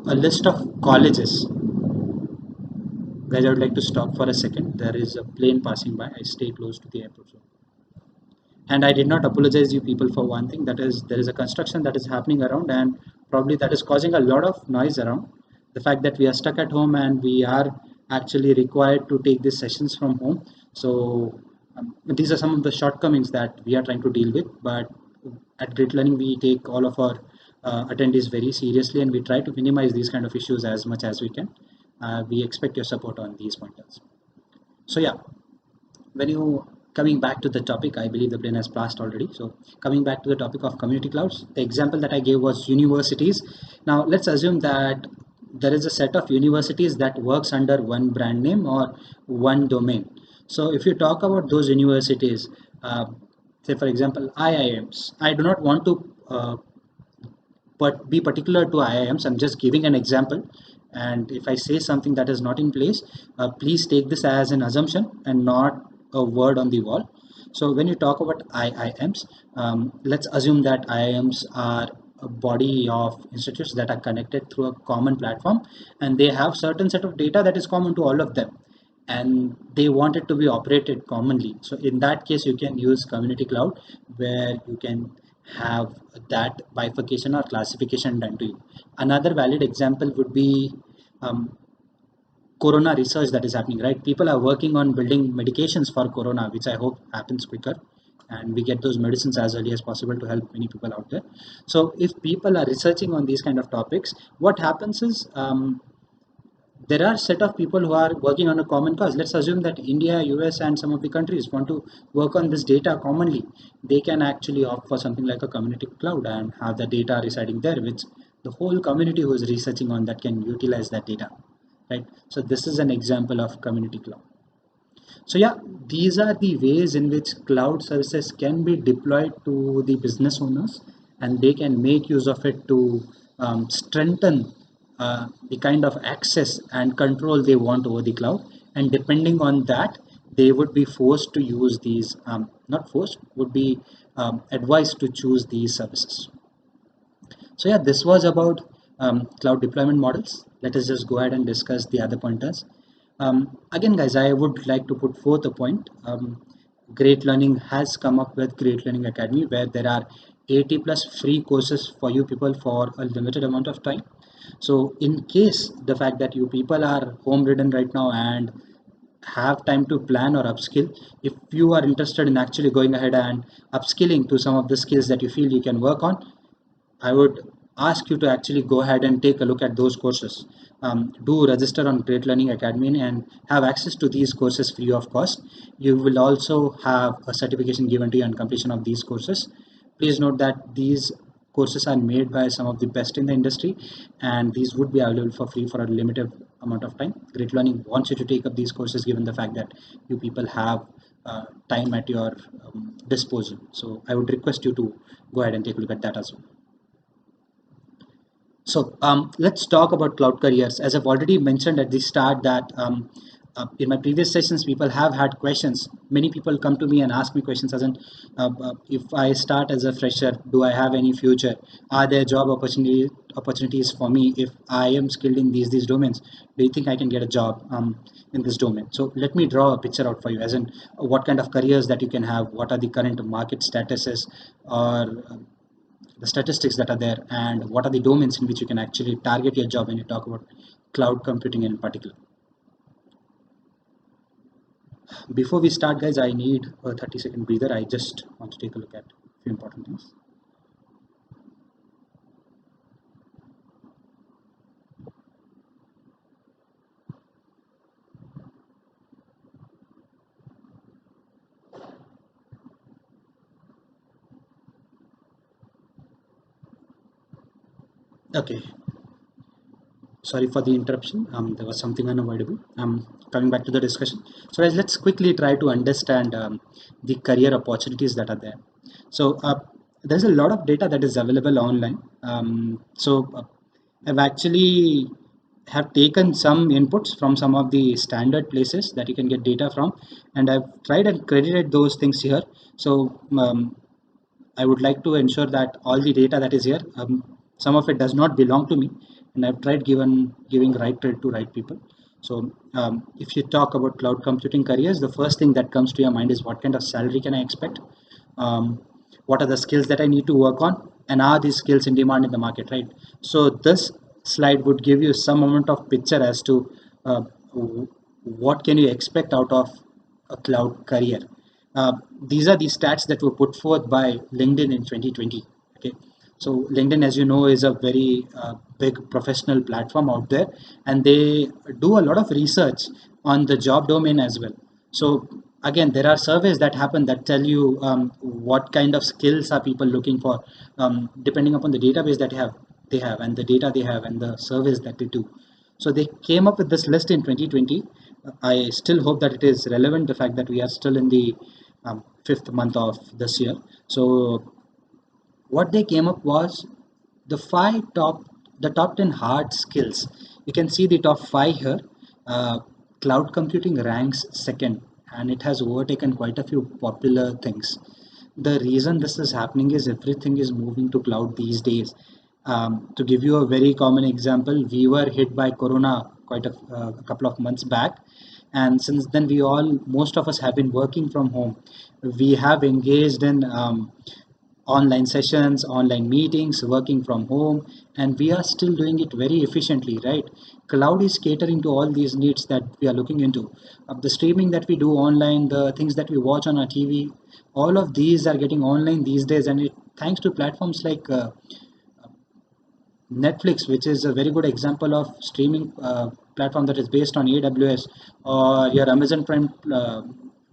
a list of colleges. Guys, I would like to stop for a second. There is a plane passing by. I stay close to the airport zone. And I did not apologize you people for one thing. That is, there is a construction that is happening around, and probably that is causing a lot of noise around. The fact that we are stuck at home and we are actually required to take these sessions from home. So these are some of the shortcomings that we are trying to deal with. But at Great Learning, we take all of our attendees very seriously, and we try to minimize these kind of issues as much as we can. We expect your support on these pointers. So yeah, when you coming back to the topic, I believe the plane has passed already. So coming back to the topic of community clouds, the example that I gave was universities. Now let's assume that there is a set of universities that works under one brand name or one domain. So if you talk about those universities, say for example IIMs, I do not want to but be particular to IIMs. I'm just giving an example. And if I say something that is not in place, please take this as an assumption and not a word on the wall. So when you talk about IIMs, let's assume that IIMs are a body of institutes that are connected through a common platform, and they have certain set of data that is common to all of them, and they want it to be operated commonly. So in that case, you can use community cloud where you can have that bifurcation or classification done to you. Another valid example would be um, corona research that is happening, right? People are working on building medications for corona, which I hope happens quicker and we get those medicines as early as possible to help many people out there. So if people are researching on these kind of topics, what happens is there are set of people who are working on a common cause. Let's assume that India, US, and some of the countries want to work on this data commonly. They can actually opt for something like a community cloud and have the data residing there, which the whole community who is researching on that can utilize that data, right? So this is an example of community cloud. So yeah, these are the ways in which cloud services can be deployed to the business owners, and they can make use of it to strengthen the kind of access and control they want over the cloud. And depending on that, they would be forced to use these, not forced, would be advised to choose these services. So yeah, this was about cloud deployment models. Let us just go ahead and discuss the other pointers. Again, guys, I would like to put forth a point. Great Learning has come up with Great Learning Academy, where there are 80 plus free courses for you people for a limited amount of time. So in case the fact that you people are home ridden right now and have time to plan or upskill, if you are interested in actually going ahead and upskilling to some of the skills that you feel you can work on, I would ask you to actually go ahead and take a look at those courses. Do register on Great Learning Academy and have access to these courses free of cost. You will also have a certification given to you on completion of these courses. Please note that these courses are made by some of the best in the industry, and these would be available for free for a limited amount of time. Great Learning wants you to take up these courses given the fact that you people have time at your disposal. So I would request you to go ahead and take a look at that as well. So let's talk about cloud careers. As I've already mentioned at the start that in my previous sessions, people have had questions. Many people come to me and ask me questions as in, if I start as a fresher, do I have any future? Are there opportunities for me if I am skilled in these domains? Do you think I can get a job in this domain? So let me draw a picture out for you, as in what kind of careers that you can have, what are the current market statuses, or the statistics that are there, and what are the domains in which you can actually target your job when you talk about cloud computing in particular. Before we start, guys, I need a 30-second breather. I just want to take a look at a few important things. Okay, sorry for the interruption. There was something unavoidable. Coming back to the discussion. So, guys, let's quickly try to understand the career opportunities that are there. So, there's a lot of data that is available online. I've actually have taken some inputs from some of the standard places that you can get data from, and I've tried and credited those things here. So I would like to ensure that all the data that is here, some of it does not belong to me, and I've tried giving right credit to right people. So if you talk about cloud computing careers, the first thing that comes to your mind is what kind of salary can I expect? Um, what are the skills that I need to work on, and are these skills in demand in the market, right? So this slide would give you some amount of picture as to what can you expect out of a cloud career. uh, these are the stats that were put forth by LinkedIn in 2020. Okay, so LinkedIn, as you know, is a very big professional platform out there, and they do a lot of research on the job domain as well. So again, there are surveys that happen that tell you what kind of skills are people looking for, depending upon the database that they have, and the data they have, and the surveys that they do. So they came up with this list in 2020. I still hope that it is relevant. The fact that we are still in the fifth month of this year. So what they came up was the top 10 hard skills. You can see the top five here. uh, Cloud computing ranks second, and it has overtaken quite a few popular things. The reason this is happening is everything is moving to cloud these days. To give you a very common example, we were hit by corona quite a couple of months back, and since then most of us have been working from home. We have engaged in online sessions, online meetings, working from home, and we are still doing it very efficiently, right? Cloud is catering to all these needs that we are looking into. The streaming that we do online, the things that we watch on our TV, all of these are getting online these days, and thanks to platforms like Netflix, which is a very good example of streaming platform that is based on AWS, or your Amazon Prime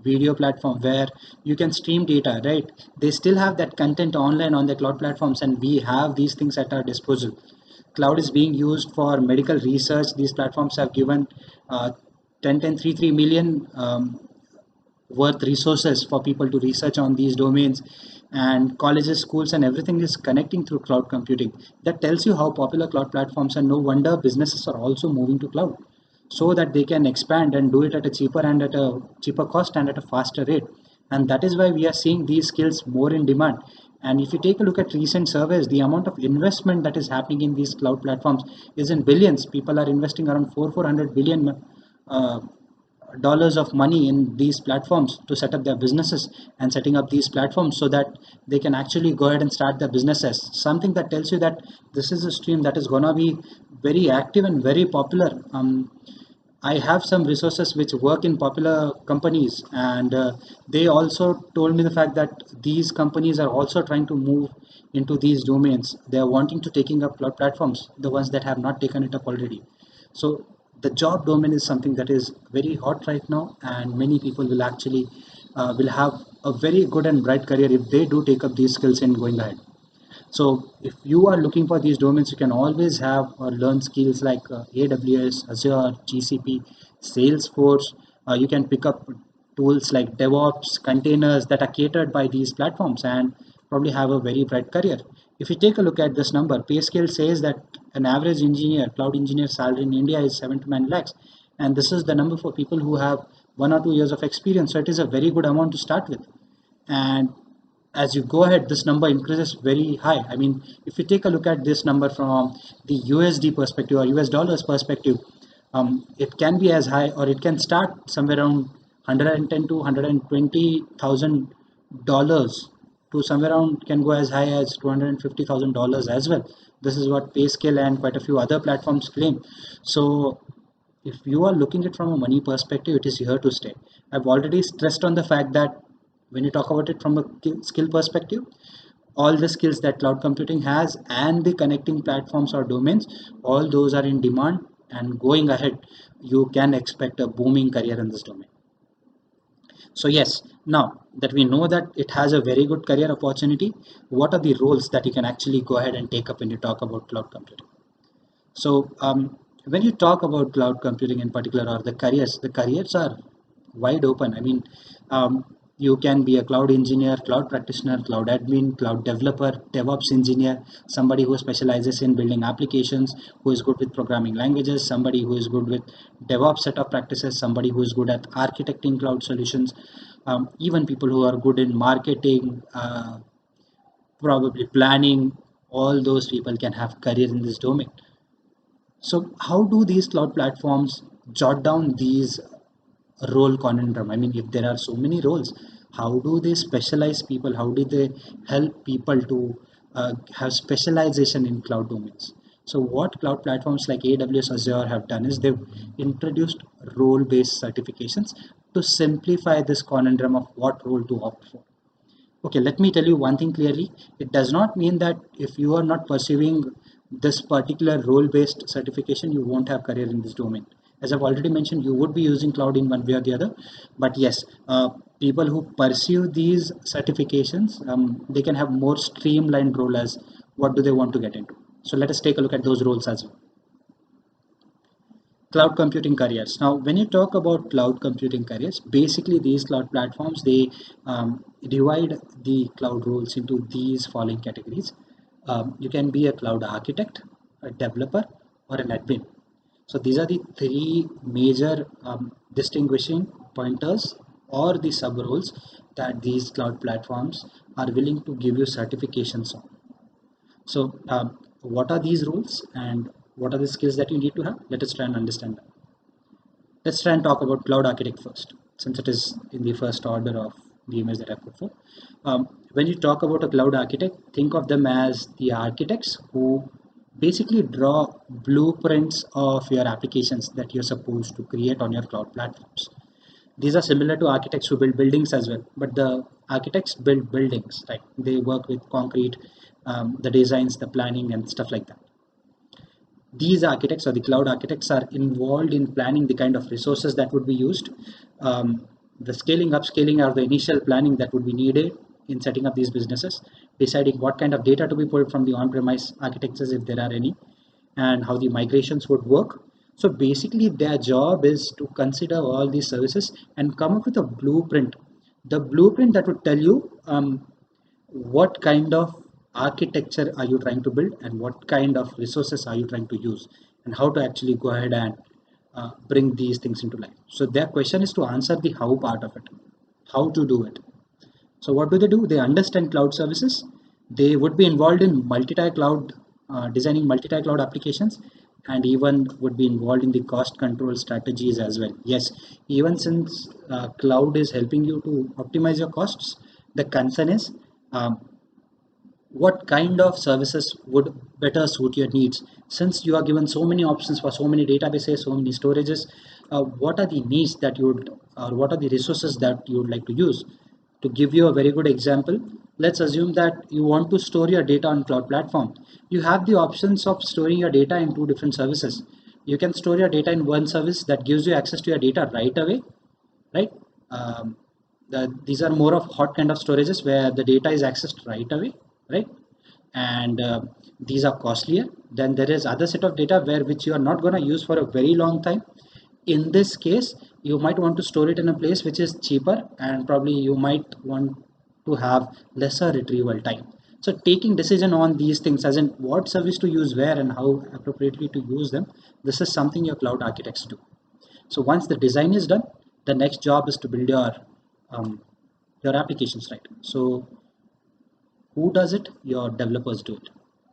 video platform where you can stream data, right? They still have that content online on the cloud platforms, and we have these things at our disposal. Cloud is being used for medical research. These platforms have given 10 million worth resources for people to research on these domains, and colleges, schools, and everything is connecting through cloud computing. That tells you how popular cloud platforms, and no wonder businesses are also moving to cloud so that they can expand and do it at a cheaper cost and at a faster rate. And that is why we are seeing these skills more in demand. And if you take a look at recent surveys, the amount of investment that is happening in these cloud platforms is in billions. People are investing around 400 billion uh, dollars of money in these platforms to set up their businesses, and setting up these platforms so that they can actually go ahead and start their businesses. Something that tells you that this is a stream that is going to be very active and very popular. I have some resources which work in popular companies, and they also told me the fact that these companies are also trying to move into these domains. They are wanting to taking up cloud platforms, the ones that have not taken it up already. So the job domain is something that is very hot right now, and many people will actually will have a very good and bright career if they do take up these skills in going ahead. So if you are looking for these domains, you can always have or learn skills like AWS, Azure, GCP, Salesforce. You can pick up tools like DevOps, containers that are catered by these platforms, and probably have a very bright career. If you take a look at this number, PayScale says that an average cloud engineer salary in India is 7 to 9 lakhs. and this is the number for people who have 1 or 2 years of experience. So it is a very good amount to start with. And as you go ahead, this number increases very high. I mean, if you take a look at this number from the USD perspective or US dollars perspective, it can be as high, or it can start somewhere around 110 to 120,000 dollars, to somewhere around can go as high as $250,000 as well. This is what PayScale and quite a few other platforms claim. So if you are looking at from a money perspective, it is here to stay. I've already stressed on the fact that when you talk about it from a skill perspective, all the skills that cloud computing has and the connecting platforms or domains, all those are in demand, and going ahead, you can expect a booming career in this domain. So yes, now that we know that it has a very good career opportunity, what are the roles that you can actually go ahead and take up when you talk about cloud computing? So when you talk about cloud computing in particular, or the careers are wide open. I mean, um, you can be a cloud engineer, cloud practitioner, cloud admin, cloud developer, DevOps engineer, somebody who specializes in building applications, who is good with programming languages, somebody who is good with DevOps set of practices, somebody who is good at architecting cloud solutions, even people who are good in marketing, probably planning. All those people can have career in this domain. So how do these cloud platforms jot down these role conundrum? I mean, if there are so many roles, how do they specialize people? How do they help people to have specialization in cloud domains? So what cloud platforms like AWS, Azure have done is they've introduced role-based certifications to simplify this conundrum of what role to opt for. Okay, let me tell you one thing clearly. It does not mean that if you are not pursuing this particular role-based certification, you won't have career in this domain. As I've already mentioned, you would be using cloud in one way or the other. But yes, people who pursue these certifications, they can have more streamlined role as what do they want to get into. So let us take a look at those roles as well. Cloud computing careers. Now when you talk about cloud computing careers, basically these cloud platforms, they divide the cloud roles into these following categories. You can be a cloud architect, a developer, or an admin. So these are the three major distinguishing pointers or the sub roles that these cloud platforms are willing to give you certifications on. So, what are these roles and what are the skills that you need to have? Let us try and understand that. Let's try and talk about cloud architect first, since it is in the first order of the image that I put for. When you talk about a cloud architect, think of them as the architects who basically draw blueprints of your applications that you're supposed to create on your cloud platforms. These are similar to architects who build buildings as well, but the architects build buildings, right? They work with concrete, the designs, the planning, and stuff like that. These architects or the cloud architects are involved in planning the kind of resources that would be used, the scaling up, scaling out, the initial planning that would be needed in setting up these businesses, deciding what kind of data to be pulled from the on-premise architectures if there are any, and how the migrations would work. So basically their job is to consider all these services and come up with a blueprint, the blueprint that would tell you what kind of architecture are you trying to build and what kind of resources are you trying to use, and how to actually go ahead and bring these things into life. So their question is to answer the how part of it, how to do it. So what do? They understand cloud services. They would be involved in multi-tier cloud, designing multi-tier cloud applications, and even would be involved in the cost control strategies as well. Yes, even since cloud is helping you to optimize your costs, the concern is um, what kind of services would better suit your needs. Since you are given so many options for so many databases, so many storages, what are the needs that you would, or what are the resources that you would like to use? To give you a very good example, let's assume that you want to store your data on cloud platform. You have the options of storing your data in two different services. You can store your data in one service that gives you access to your data right away, right? Um, these are more of hot kind of storages where the data is accessed right away, right? And these are costlier. Then there is other set of data where which you are not going to use for a very long time. In this case, you might want to store it in a place which is cheaper, and probably you might want to have lesser retrieval time. So taking decision on these things, as in what service to use where and how appropriately to use them, this is something your cloud architects do. So once the design is done, the next job is to build um, your applications, right? So who does it? Your developers do it.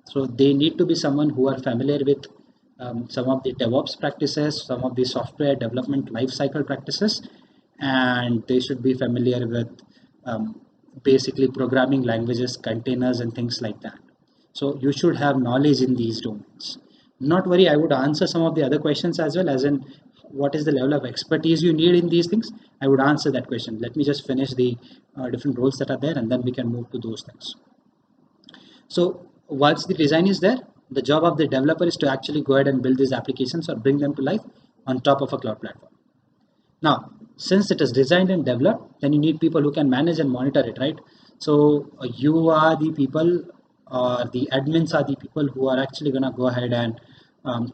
So they need to be someone who are familiar with some of the DevOps practices, some of the software development lifecycle practices, and they should be familiar with um, basically programming languages, containers, and things like that. So you should have knowledge in these domains. Not worry, I would answer some of the other questions as well, as in what is the level of expertise you need in these things. I would answer that question. Let me just finish the different roles that are there, and then we can move to those things. So once the design is there, the job of the developer is to actually go ahead and build these applications or bring them to life on top of a cloud platform. Now, since it is designed and developed, then you need people who can manage and monitor it, right? So you are the people, or the admins are the people who are actually going to go ahead and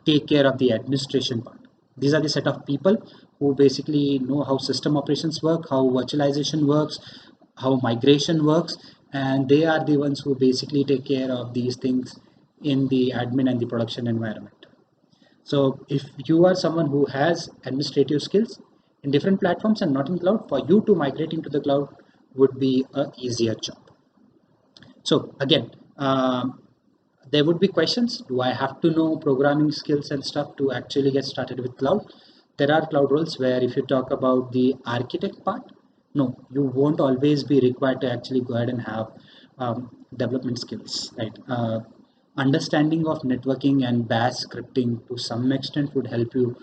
take care of the administration part. These are the set of people who basically know how system operations work, how virtualization works, how migration works, and they are the ones who basically take care of these things in the admin and the production environment. So if you are someone who has administrative skills in different platforms and not in cloud, for you to migrate into the cloud would be a easier job. So again, there would be questions. Do I have to know programming skills and stuff to actually get started with cloud? There are cloud roles where if you talk about the architect part, no, you won't always be required to actually go ahead and have development skills, right? Understanding of networking and bash scripting to some extent would help you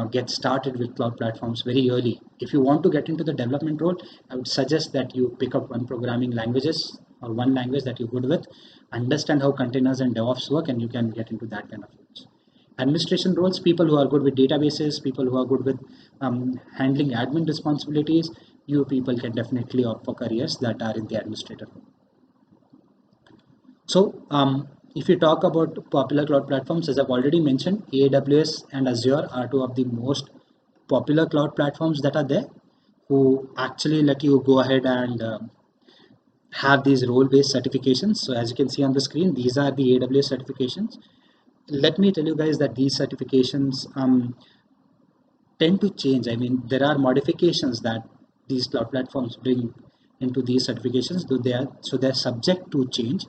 get started with cloud platforms very early. If you want to get into the development role, I would suggest that you pick up one programming languages or one language that you're good with, understand how containers and DevOps work, and you can get into that kind of roles. Administration roles, people who are good with databases, people who are good with handling admin responsibilities, you people can definitely opt for careers that are in the administrator role. So, if you talk about popular cloud platforms, as I've already mentioned, AWS and Azure are two of the most popular cloud platforms that are there, who actually let you go ahead and have these role-based certifications. So, as you can see on the screen, these are the AWS certifications. Let me tell you guys that these certifications tend to change. I mean, there are modifications that these cloud platforms bring into these certifications, though they're subject to change.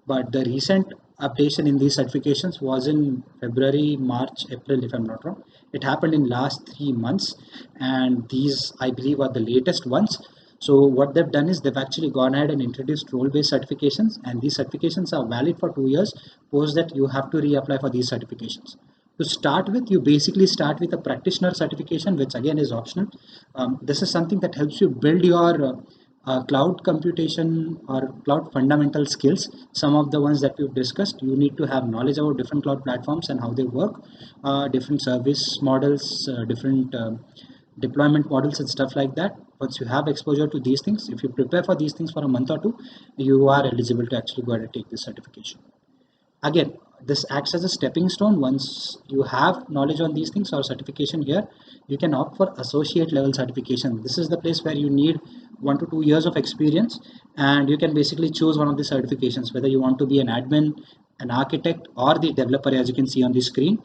But the recent updation in these certifications was in February, March, April, if I'm not wrong. It happened in last 3 months, and these I believe are the latest ones. So what they've done is they've actually gone ahead and introduced role-based certifications, and these certifications are valid for 2 years. Post that, you have to reapply for these certifications. To start with, you basically start with a practitioner certification, which again is optional. This is something that helps you build your cloud computation or cloud fundamental skills. Some of the ones that we've discussed, you need to have knowledge about different cloud platforms and how they work, different service models, different deployment models and stuff like that. Once you have exposure to these things, if you prepare for these things for a month or two, you are eligible to actually go ahead and take this certification. Again, this acts as a stepping stone. Once you have knowledge on these things or certification here, you can opt for associate level certification. This is the place where you need 1 to 2 years of experience, and you can basically choose one of the certifications, whether you want to be an admin, an architect, or the developer, as you can see on the screen.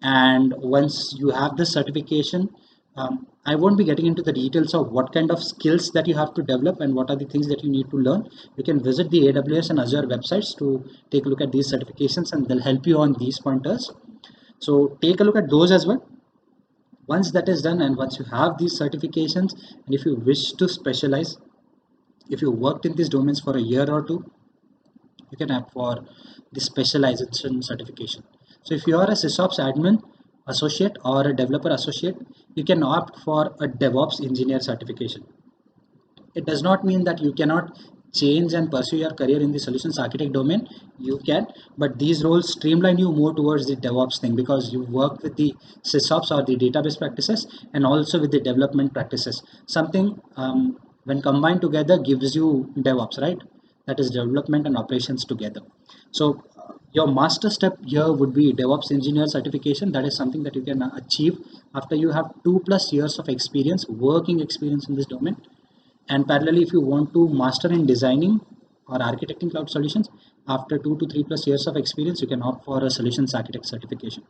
And once you have this certification, I won't be getting into the details of what kind of skills that you have to develop and what are the things that you need to learn. You can visit the AWS and Azure websites to take a look at these certifications, and they'll help you on these pointers. So take a look at those as well. Once that is done, and once you have these certifications, and if you wish to specialize, if you worked in these domains for a year or two, you can opt for the specialization certification. So if you are a SysOps admin associate or a developer associate, you can opt for a DevOps engineer certification. It does not mean that you cannot change and pursue your career in the solutions architect domain. You can, but these roles streamline you more towards the DevOps thing, because you work with the SysOps or the database practices and also with the development practices. Something when combined together gives you DevOps, right? That is development and operations together. So your master step here would be DevOps engineer certification. That is something that you can achieve after you have 2+ years of experience, working experience in this domain. And parallelly, if you want to master in designing or architecting cloud solutions, after 2 to 3+ years of experience, you can opt for a solutions architect certification.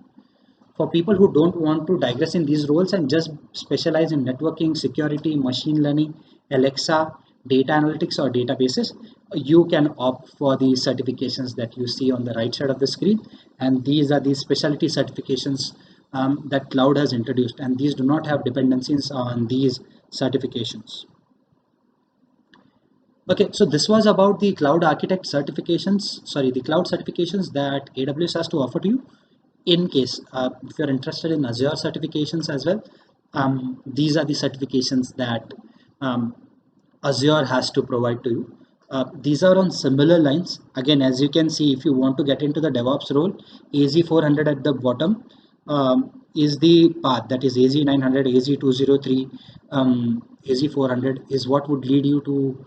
For people who don't want to digress in these roles and just specialize in networking, security, machine learning, Alexa, data analytics, or databases, you can opt for the certifications that you see on the right side of the screen. And these are the specialty certifications that cloud has introduced, and these do not have dependencies on these certifications. Okay, so this was about the cloud architect certifications, sorry, the cloud certifications that AWS has to offer to you. In case if you're interested in Azure certifications as well, these are the certifications that um, Azure has to provide to you. These are on similar lines. Again, as you can see, if you want to get into the DevOps role, AZ400 at the bottom is the path. That is AZ900, AZ203, AZ400 is what would lead you to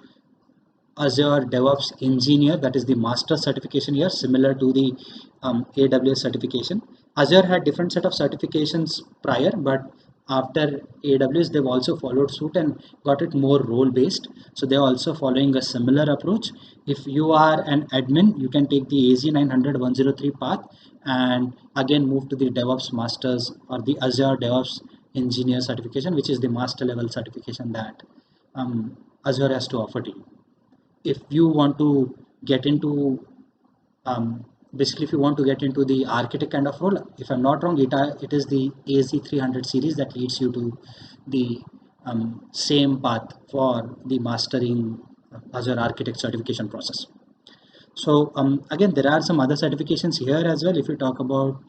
Azure DevOps Engineer. That is the master certification here, similar to the AWS certification. Azure had different set of certifications prior, but after AWS, they've also followed suit and got it more role based. So they're also following a similar approach. If you are an admin, you can take the AZ900 103 path and again move to the DevOps Masters or the Azure DevOps Engineer certification, which is the master level certification that Azure has to offer to you. If you want to get into um, basically if you want to get into the architect kind of role, if I'm not wrong, it is the AZ300 series that leads you to the same path for the mastering Azure architect certification process. So again, there are some other certifications here as well. If you talk about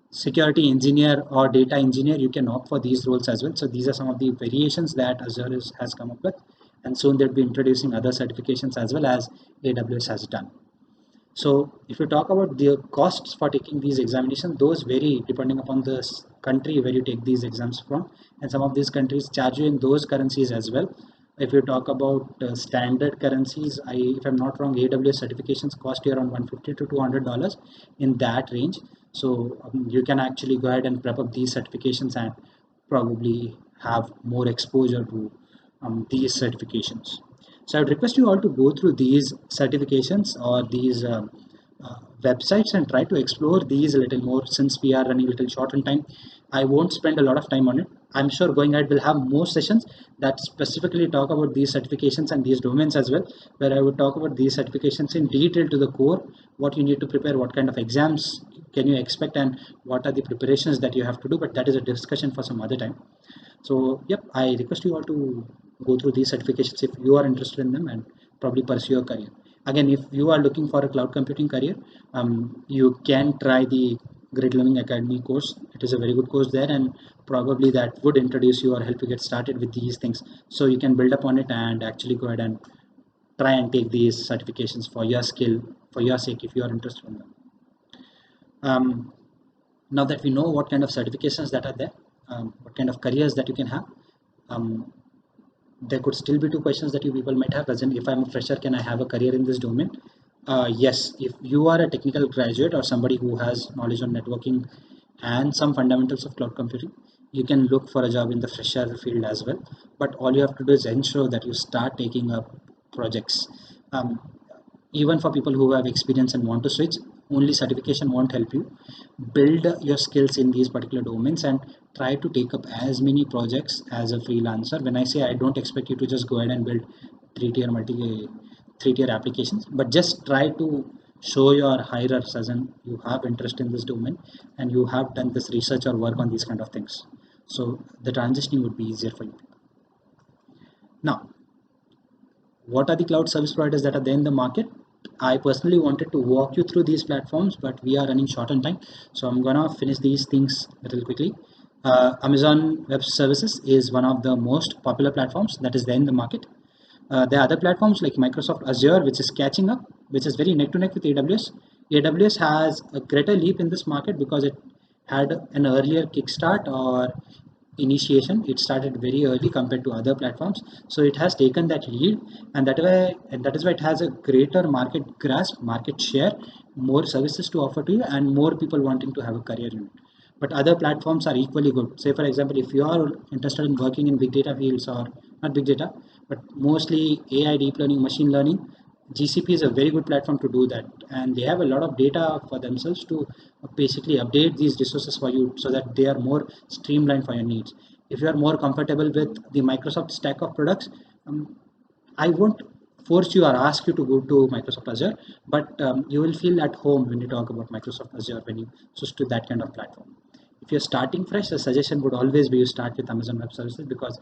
security engineer or data engineer, you can opt for these roles as well. So these are some of the variations that Azure has come up with, and soon they'll be introducing other certifications as well as AWS has done. So if you talk about the costs for taking these examinations, those vary depending upon the country where you take these exams from, and some of these countries charge you in those currencies as well. If you talk about standard currencies, if I'm not wrong, AWS certifications cost you around $150 to $200 in that range. So you can actually go ahead and prep up these certifications and probably have more exposure to these certifications. So I would request you all to go through these certifications or these websites and try to explore these a little more. Since we are running a little short on time, I won't spend a lot of time on it. I'm sure going ahead we'll have more sessions that specifically talk about these certifications and these domains as well, where I would talk about these certifications in detail to the core, what you need to prepare, what kind of exams can you expect, and what are the preparations that you have to do. But that is a discussion for some other time. So, yep, I request you all to go through these certifications if you are interested in them and probably pursue your career. Again, if you are looking for a cloud computing career, you can try the Great Learning Academy course. It is a very good course there, and probably that would introduce you or help you get started with these things. So you can build upon it and actually go ahead and try and take these certifications for your skill, for your sake, if you are interested in them. Now that we know what kind of certifications that are there, what kind of careers that you can have, um, there could still be two questions that you people might have. As in, if I'm a fresher, can I have a career in this domain? Yes, if you are a technical graduate or somebody who has knowledge on networking and some fundamentals of cloud computing, you can look for a job in the fresher field as well. But all you have to do is ensure that you start taking up projects. Um, Even for people who have experience and want to switch, only certification won't help you. Build your skills in these particular domains and try to take up as many projects as a freelancer. When I say, I don't expect you to just go ahead and build three tier applications, but just try to show your hires as in you have interest in this domain and you have done this research or work on these kind of things, so the transitioning would be easier for you. Now, what are the cloud service providers that are there in the market? I personally wanted to walk you through these platforms, but we are running short on time, so I'm gonna finish these things a little quickly. Amazon Web Services is one of the most popular platforms that is there in the market. There are other platforms like Microsoft Azure, which is catching up, which is very neck to neck with AWS. AWS has a greater leap in this market because it had an earlier kickstart or initiation. It started very early compared to other platforms, so it has taken that lead, and that is why it has a greater market grasp, market share, more services to offer to you, and more people wanting to have a career in it. But other platforms are equally good. Say for example, if you are interested in working in big data fields, or not big data but mostly AI, deep learning, machine learning, GCP is a very good platform to do that, and they have a lot of data for themselves to basically update these resources for you so that they are more streamlined for your needs. If you are more comfortable with the Microsoft stack of products, um, I won't force you or ask you to go to Microsoft Azure, but you will feel at home when you talk about Microsoft Azure when you switch to that kind of platform. If you're starting fresh, the suggestion would always be you start with Amazon Web Services because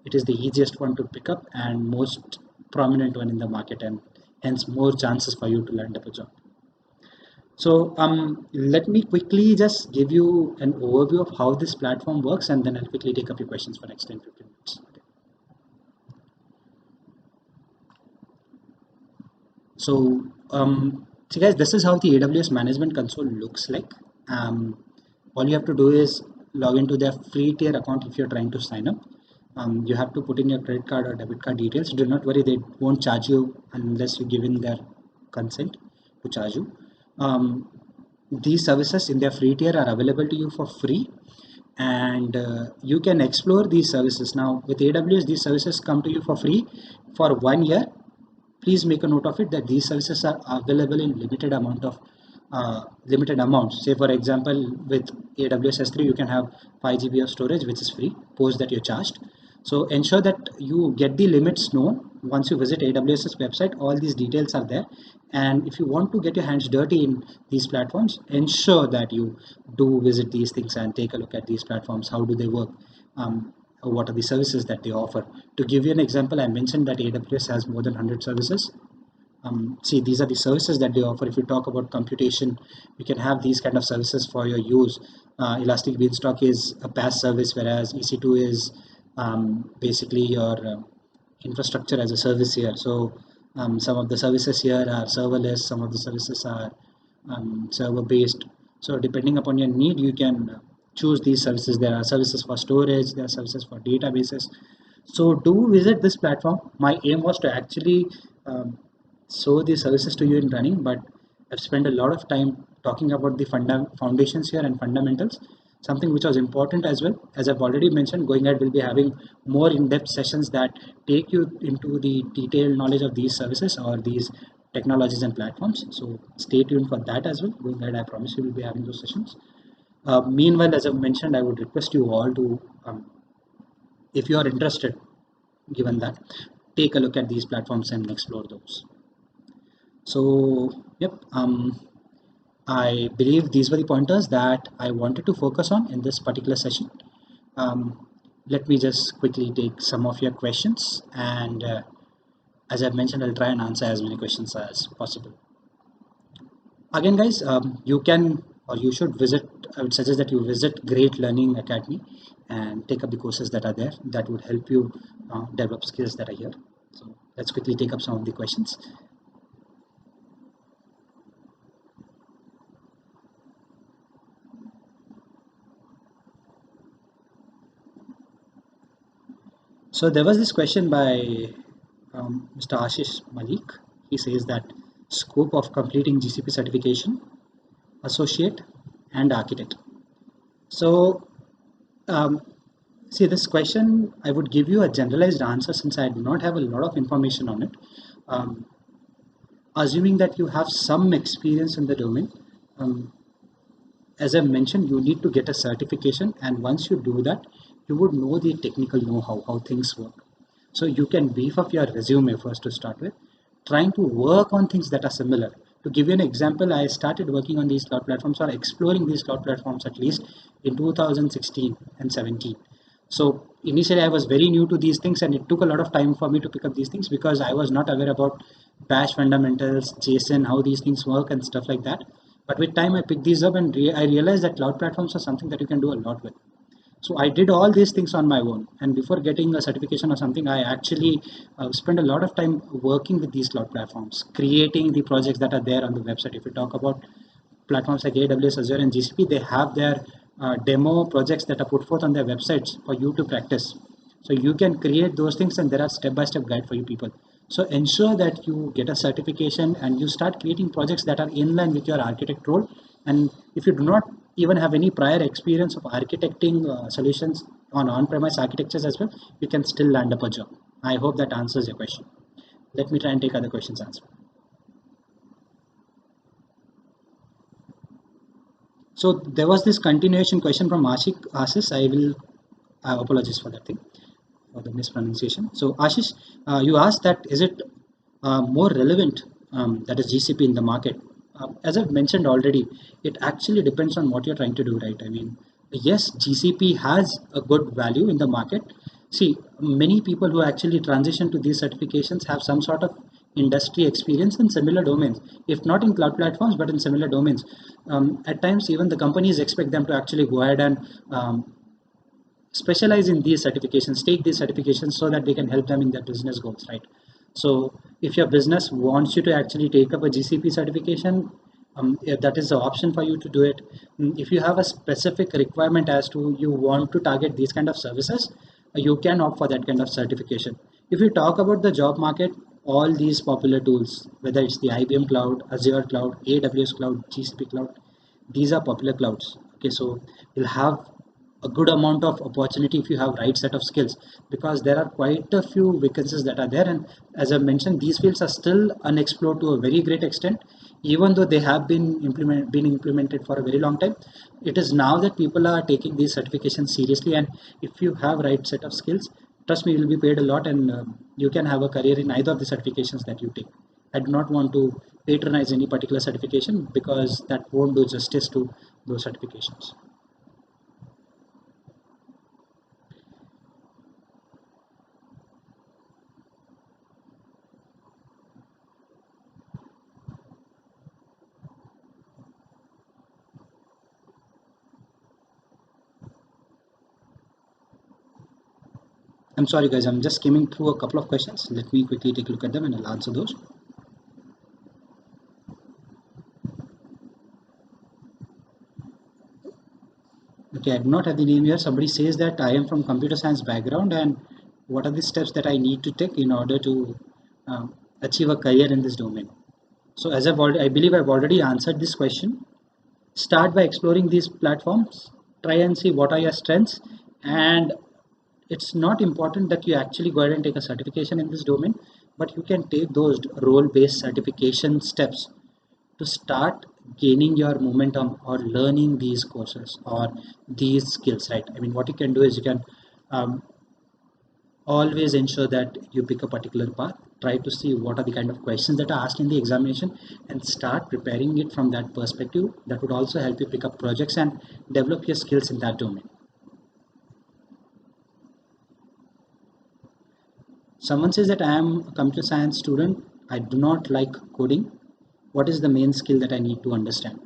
it is the easiest one to pick up and most prominent one in the market, and hence more chances for you to land up a job. So let me quickly just give you an overview of how this platform works, and then I'll quickly take up your questions for next 10-15 minutes. Okay. So guys, this is how the AWS Management Console looks like. All you have to do is log into their free tier account if you're trying to sign up. You have to put in your credit card or debit card details. Do not worry, they won't charge you unless you give in their consent to charge you. Um, these services in their free tier are available to you for free, and you can explore these services. Now with AWS, these services come to you for free for 1 year. Please make a note of it that these services are available in limited amounts. Say for example, with AWS S3 you can have 5 GB of storage, which is free post that you're charged. So ensure that you get the limits known. Once you visit AWS's website, all these details are there, and if you want to get your hands dirty in these platforms, ensure that you do visit these things and take a look at these platforms. How do they work? What are the services that they offer? To give you an example, I mentioned that AWS has more than 100 services. See, these are the services that they offer. If you talk about computation, you can have these kind of services for your use. Elastic Beanstalk is a PaaS service, whereas EC2 is basically your infrastructure as a service here. So some of the services here are serverless, some of the services are server based. So depending upon your need, you can choose these services. There are services for storage, there are services for databases. So do visit this platform. My aim was to actually show the services to you in running, but I've spent a lot of time talking about the foundations here and fundamentals, something which was important as well. As I've already mentioned, going ahead, we'll be having more in-depth sessions that take you into the detailed knowledge of these services or these technologies and platforms. So stay tuned for that as well. Going ahead, I promise you we'll be having those sessions. Meanwhile, as I've mentioned, I would request you all to, if you are interested, given that, take a look at these platforms and explore those. So, yep, I believe these were the pointers that I wanted to focus on in this particular session. Um, Let me just quickly take some of your questions, and as I've mentioned, I'll try and answer as many questions as possible. Again, guys, you can or you should visit. I would suggest that you visit Great Learning Academy and take up the courses that are there. That would help you develop skills that are here. So let's quickly take up some of the questions. So there was this question by Mr. Ashish Malik. He says that scope of completing GCP certification, associate, and architect. So um, see, this question, I would give you a generalized answer since I do not have a lot of information on it. Um, Assuming that you have some experience in the domain, um, as I mentioned, you need to get a certification, and once you do that, you would know the technical know-how, how things work. So you can beef up your resume first to start with, trying to work on things that are similar. To give you an example, I started working on these cloud platforms or exploring these cloud platforms at least in 2016 and 17. So initially I was very new to these things, and it took a lot of time for me to pick up these things because I was not aware about Bash fundamentals, JSON, how these things work and stuff like that. But with time I picked these up, and I realized that cloud platforms are something that you can do a lot with. So I did all these things on my own, and before getting a certification or something, I actually spent a lot of time working with these cloud platforms, creating the projects that are there on the website. If you talk about platforms like AWS, Azure, and GCP, they have their demo projects that are put forth on their websites for you to practice. So you can create those things, and there are step-by-step guide for you people. So ensure that you get a certification and you start creating projects that are in line with your architect role. And if you do not even have any prior experience of architecting solutions on on-premise architectures as well, you can still land up a job. I hope that answers your question. Let me try and take other questions answered. So there was this continuation question from Ashik Asis. I will apologize for that thing, for the mispronunciation. So Ashish, you asked that is it more relevant, that is GCP in the market? As I've mentioned already, it actually depends on what you're trying to do, right? I mean, yes, GCP has a good value in the market. See, many people who actually transition to these certifications have some sort of industry experience in similar domains, if not in cloud platforms, but in similar domains. At times, even the companies expect them to actually go ahead and specialize in these certifications, take these certifications so that they can help them in their business goals, right? So if your business wants you to actually take up a GCP certification, if that is the option for you to do it. If you have a specific requirement as to you want to target these kind of services, you can opt for that kind of certification. If you talk about the job market, all these popular tools, whether it's the IBM Cloud, Azure Cloud, AWS Cloud, GCP Cloud, these are popular clouds. Okay, so you'll have a good amount of opportunity if you have right set of skills, because there are quite a few vacancies that are there, and as I mentioned, these fields are still unexplored to a very great extent, even though they have been implemented for a very long time. It is now that people are taking these certifications seriously, and if you have right set of skills, trust me, you will be paid a lot, and you can have a career in either of the certifications that you take. I do not want to patronize any particular certification because that won't do justice to those certifications. I'm sorry, guys. I'm just skimming through a couple of questions. Let me quickly take a look at them and I'll answer those. Okay, I do not have the name here. Somebody says that I am from computer science background, and what are the steps that I need to take in order to achieve a career in this domain? So, as I believe I've already answered this question. Start by exploring these platforms. Try and see what are your strengths, and it's not important that you actually go ahead and take a certification in this domain, but you can take those role-based certification steps to start gaining your momentum or learning these courses or these skills, right? I mean, what you can do is you can um, always ensure that you pick a particular path, try to see what are the kind of questions that are asked in the examination, and start preparing it from that perspective. That would also help you pick up projects and develop your skills in that domain. Someone says that I am a computer science student, I do not like coding. What is the main skill that I need to understand?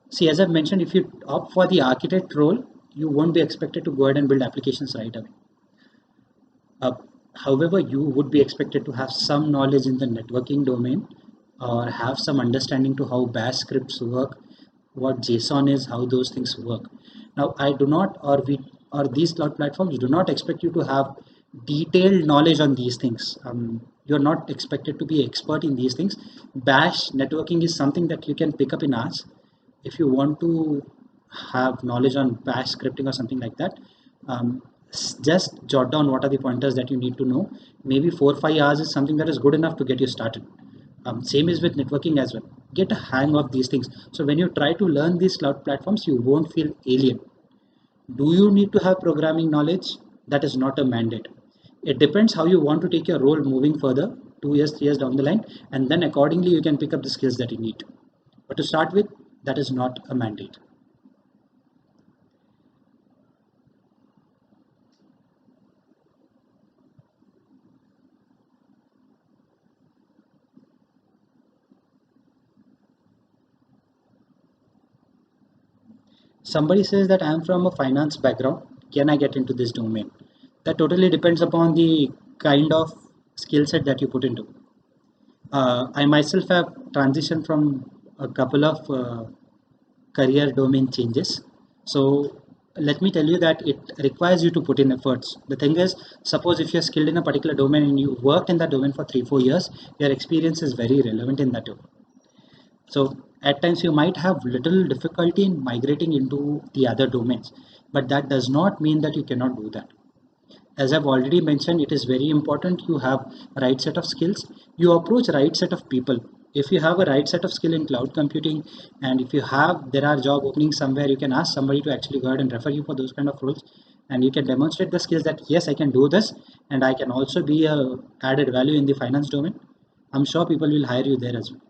See, as I've mentioned, if you opt for the architect role, you won't be expected to go ahead and build applications right away. Uh, However, you would be expected to have some knowledge in the networking domain or have some understanding to how bash scripts work, what JSON is, how those things work. Now, I do not, or we, or these cloud platforms do not expect you to have detailed knowledge on these things. You're not expected to be expert in these things. Bash networking is something that you can pick up in hours. If you want to have knowledge on bash scripting or something like that, just jot down what are the pointers that you need to know. Maybe 4 or 5 hours is something that is good enough to get you started. Same is with networking as well. Get a hang of these things, so when you try to learn these cloud platforms, you won't feel alien. Do you need to have programming knowledge? That is not a mandate. It depends how you want to take your role moving further, 2 years 3 years down the line, and then accordingly you can pick up the skills that you need. But to start with, that is not a mandate. Somebody says that I'm from a finance background. Can I get into this domain? That totally depends upon the kind of skill set that you put into. I myself have transitioned from a couple of career domain changes. So let me tell you that it requires you to put in efforts. The thing is, suppose if you're skilled in a particular domain and you worked in that domain for 3 4 years, your experience is very relevant in that domain. So at times you might have little difficulty in migrating into the other domains, but that does not mean that you cannot do that. As I've already mentioned, it is very important you have right set of skills. You approach right set of people. If you have a right set of skill in cloud computing, and if you have, there are job openings somewhere, you can ask somebody to actually go ahead and refer you for those kind of roles, and you can demonstrate the skills that yes, I can do this, and I can also be a added value in the finance domain. I'm sure people will hire you there as well.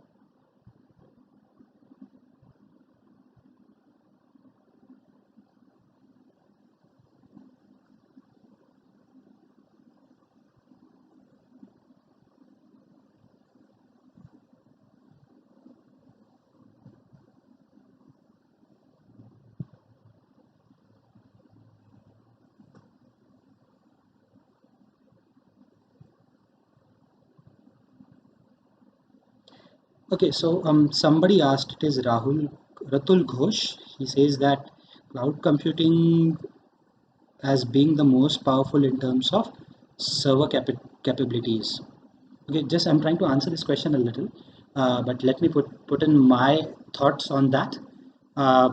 Okay, so somebody asked, it is Ratul Ghosh. He says that cloud computing as being the most powerful in terms of server capabilities. Okay, just I'm trying to answer this question a little, but let me put in my thoughts on that. Uh,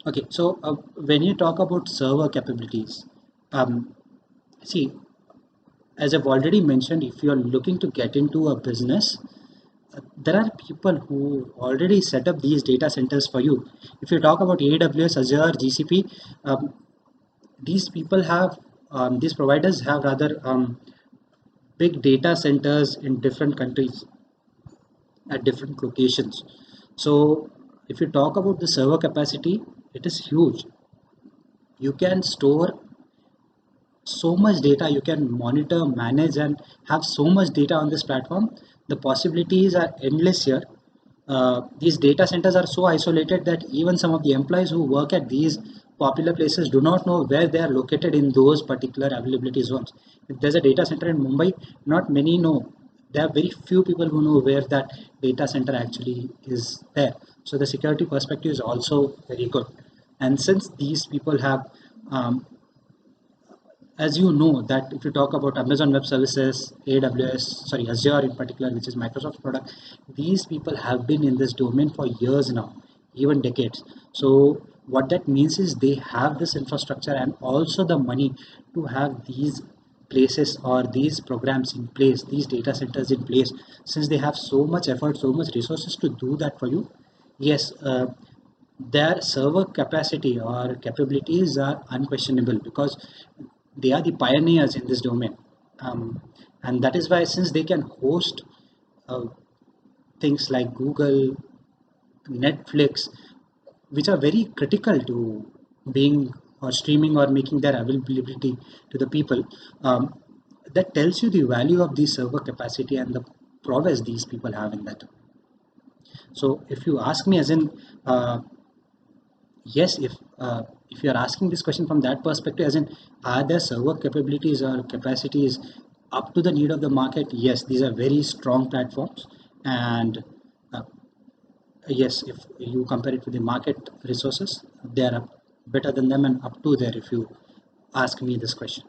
okay, so when you talk about server capabilities, um, see, as I've already mentioned, if you're looking to get into a business, there are people who already set up these data centers for you. If you talk about AWS, Azure, GCP, um, these people have these providers have rather big data centers in different countries at different locations. So if you talk about the server capacity, it is huge. You can store so much data, you can monitor, manage, and have so much data on this platform. The possibilities are endless here. These data centers are so isolated that even some of the employees who work at these popular places do not know where they are located in those particular availability zones. If there's a data center in Mumbai, not many know. There are very few people who know where that data center actually is there. So the security perspective is also very good. And since these people have um, as you know that if you talk about Amazon Web Services, AWS, sorry, Azure in particular, which is Microsoft's product, these people have been in this domain for years now, even decades. So what that means is they have this infrastructure and also the money to have these places or these programs in place, these data centers in place. Since they have so much effort, so much resources to do that for you, yes, their server capacity or capabilities are unquestionable because they are the pioneers in this domain. And that is why, since they can host uh, things like Google, Netflix, which are very critical to being or streaming or making their availability to the people, um, that tells you the value of the server capacity and the prowess these people have in that. So if you ask me, as in, yes, if you are asking this question from that perspective, as in, are there server capabilities or capacities up to the need of the market? Yes, these are very strong platforms, and uh, yes, if you compare it with the market resources, they are better than them and up to there. If you ask me this question.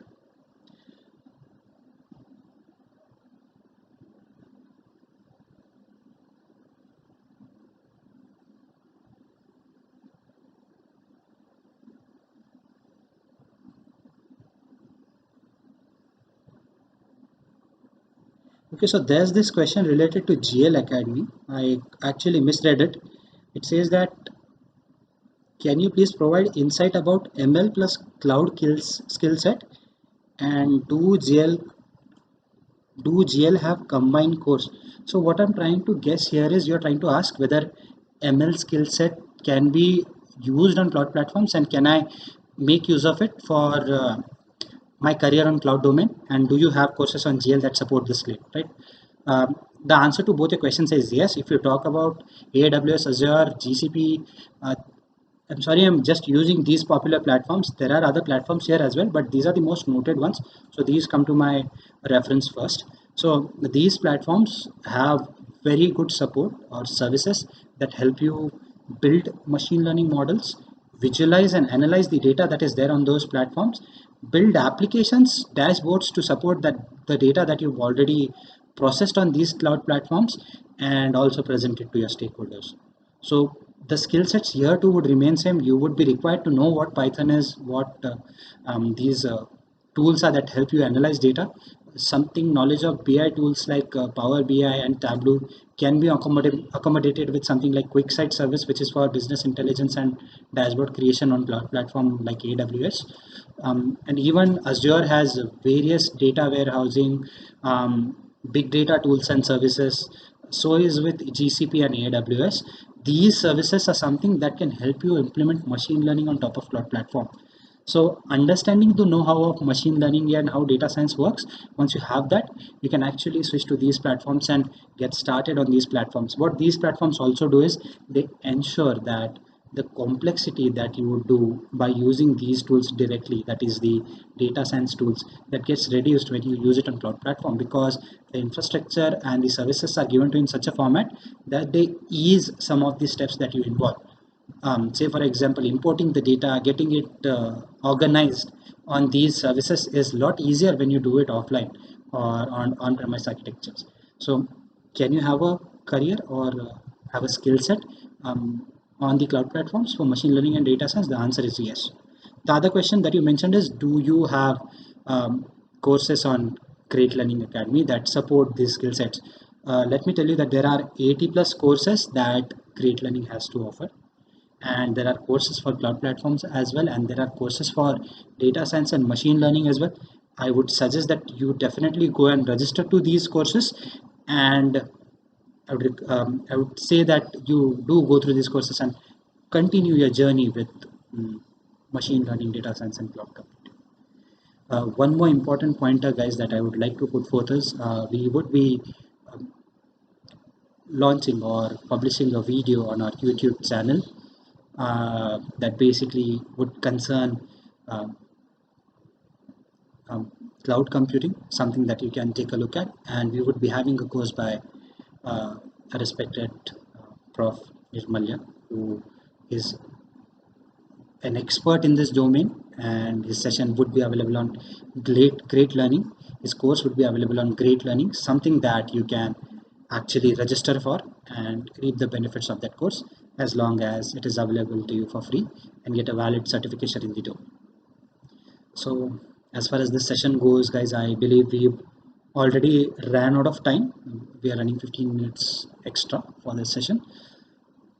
Okay, so there's this question related to GL Academy. I actually misread it. It says that, can you please provide insight about ML plus cloud kills skill set, and do GL have combined course? So what I'm trying to guess here is you're trying to ask whether ML skill set can be used on cloud platforms, and can I make use of it for my career on cloud domain, and do you have courses on GL that support this skill, right? The answer to both the questions is yes. If you talk about AWS, Azure, GCP, I'm sorry, I'm just using these popular platforms. There are other platforms here as well, but these are the most noted ones. So these come to my reference first. So these platforms have very good support or services that help you build machine learning models, visualize and analyze the data that is there on those platforms, build applications, dashboards to support that the data that you've already processed on these cloud platforms, and also present it to your stakeholders. So the skill sets here too would remain same. You would be required to know what Python is, what these tools are that help you analyze data. something knowledge of BI tools like Power BI and Tableau can be accommodated with something like QuickSight service, which is for business intelligence and dashboard creation on cloud platform like AWS. And even Azure has various data warehousing, big data tools and services. So is with GCP and AWS. These services are something that can help you implement machine learning on top of cloud platform. So understanding the know-how of machine learning and how data science works, once you have that, you can actually switch to these platforms and get started on these platforms. What these platforms also do is they ensure that the complexity that you would do by using these tools directly, that is the data science tools, that gets reduced when you use it on cloud platform, because the infrastructure and the services are given to you in such a format that they ease some of the steps that you involve. Say for example, importing the data, getting it organized on these services is a lot easier when you do it offline or on-premise architectures. So can you have a career or have a skill set on the cloud platforms for machine learning and data science? The answer is yes. The other question that you mentioned is, do you have courses on Great Learning Academy that support these skill sets? Let me tell you that there are 80 plus courses that Great Learning has to offer, and there are courses for cloud platforms as well, and there are courses for data science and machine learning as well. I would suggest that you definitely go and register to these courses, and I would say that you do go through these courses and continue your journey with machine learning, data science, and cloud computing. One more important pointer, guys, that I would like to put forth is we would be launching or publishing a video on our YouTube channel that basically would concern um, um, cloud computing, something that you can take a look at. And we would be having a course by a respected Prof. Nirmalya, who is an expert in this domain, and his session would be available on Great Learning. His course would be available on Great Learning, something that you can actually register for and reap the benefits of that course, as long as it is available to you for free and get a valid certification in the domain. So as far as this session goes, guys, I believe we already ran out of time. We are running 15 minutes extra for this session.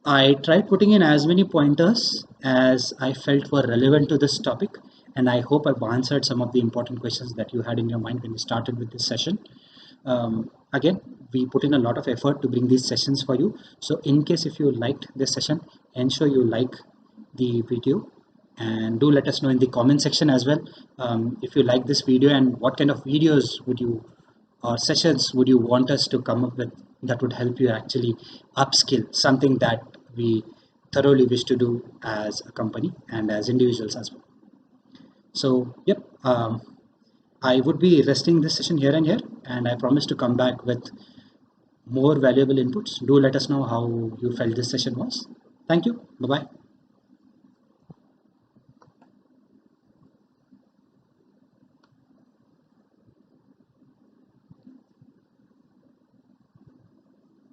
I tried putting in as many pointers as I felt were relevant to this topic, and I hope I've answered some of the important questions that you had in your mind when you started with this session. Again, we put in a lot of effort to bring these sessions for you. So in case if you liked this session, ensure you like the video, and do let us know in the comment section as well if you like this video, and what kind of videos would you or sessions would you want us to come up with that would help you actually upskill, something that we thoroughly wish to do as a company and as individuals as well. So yep, I would be resting this session here and here, and I promise to come back with more valuable inputs. Do let us know how you felt this session was. Thank you. Bye bye.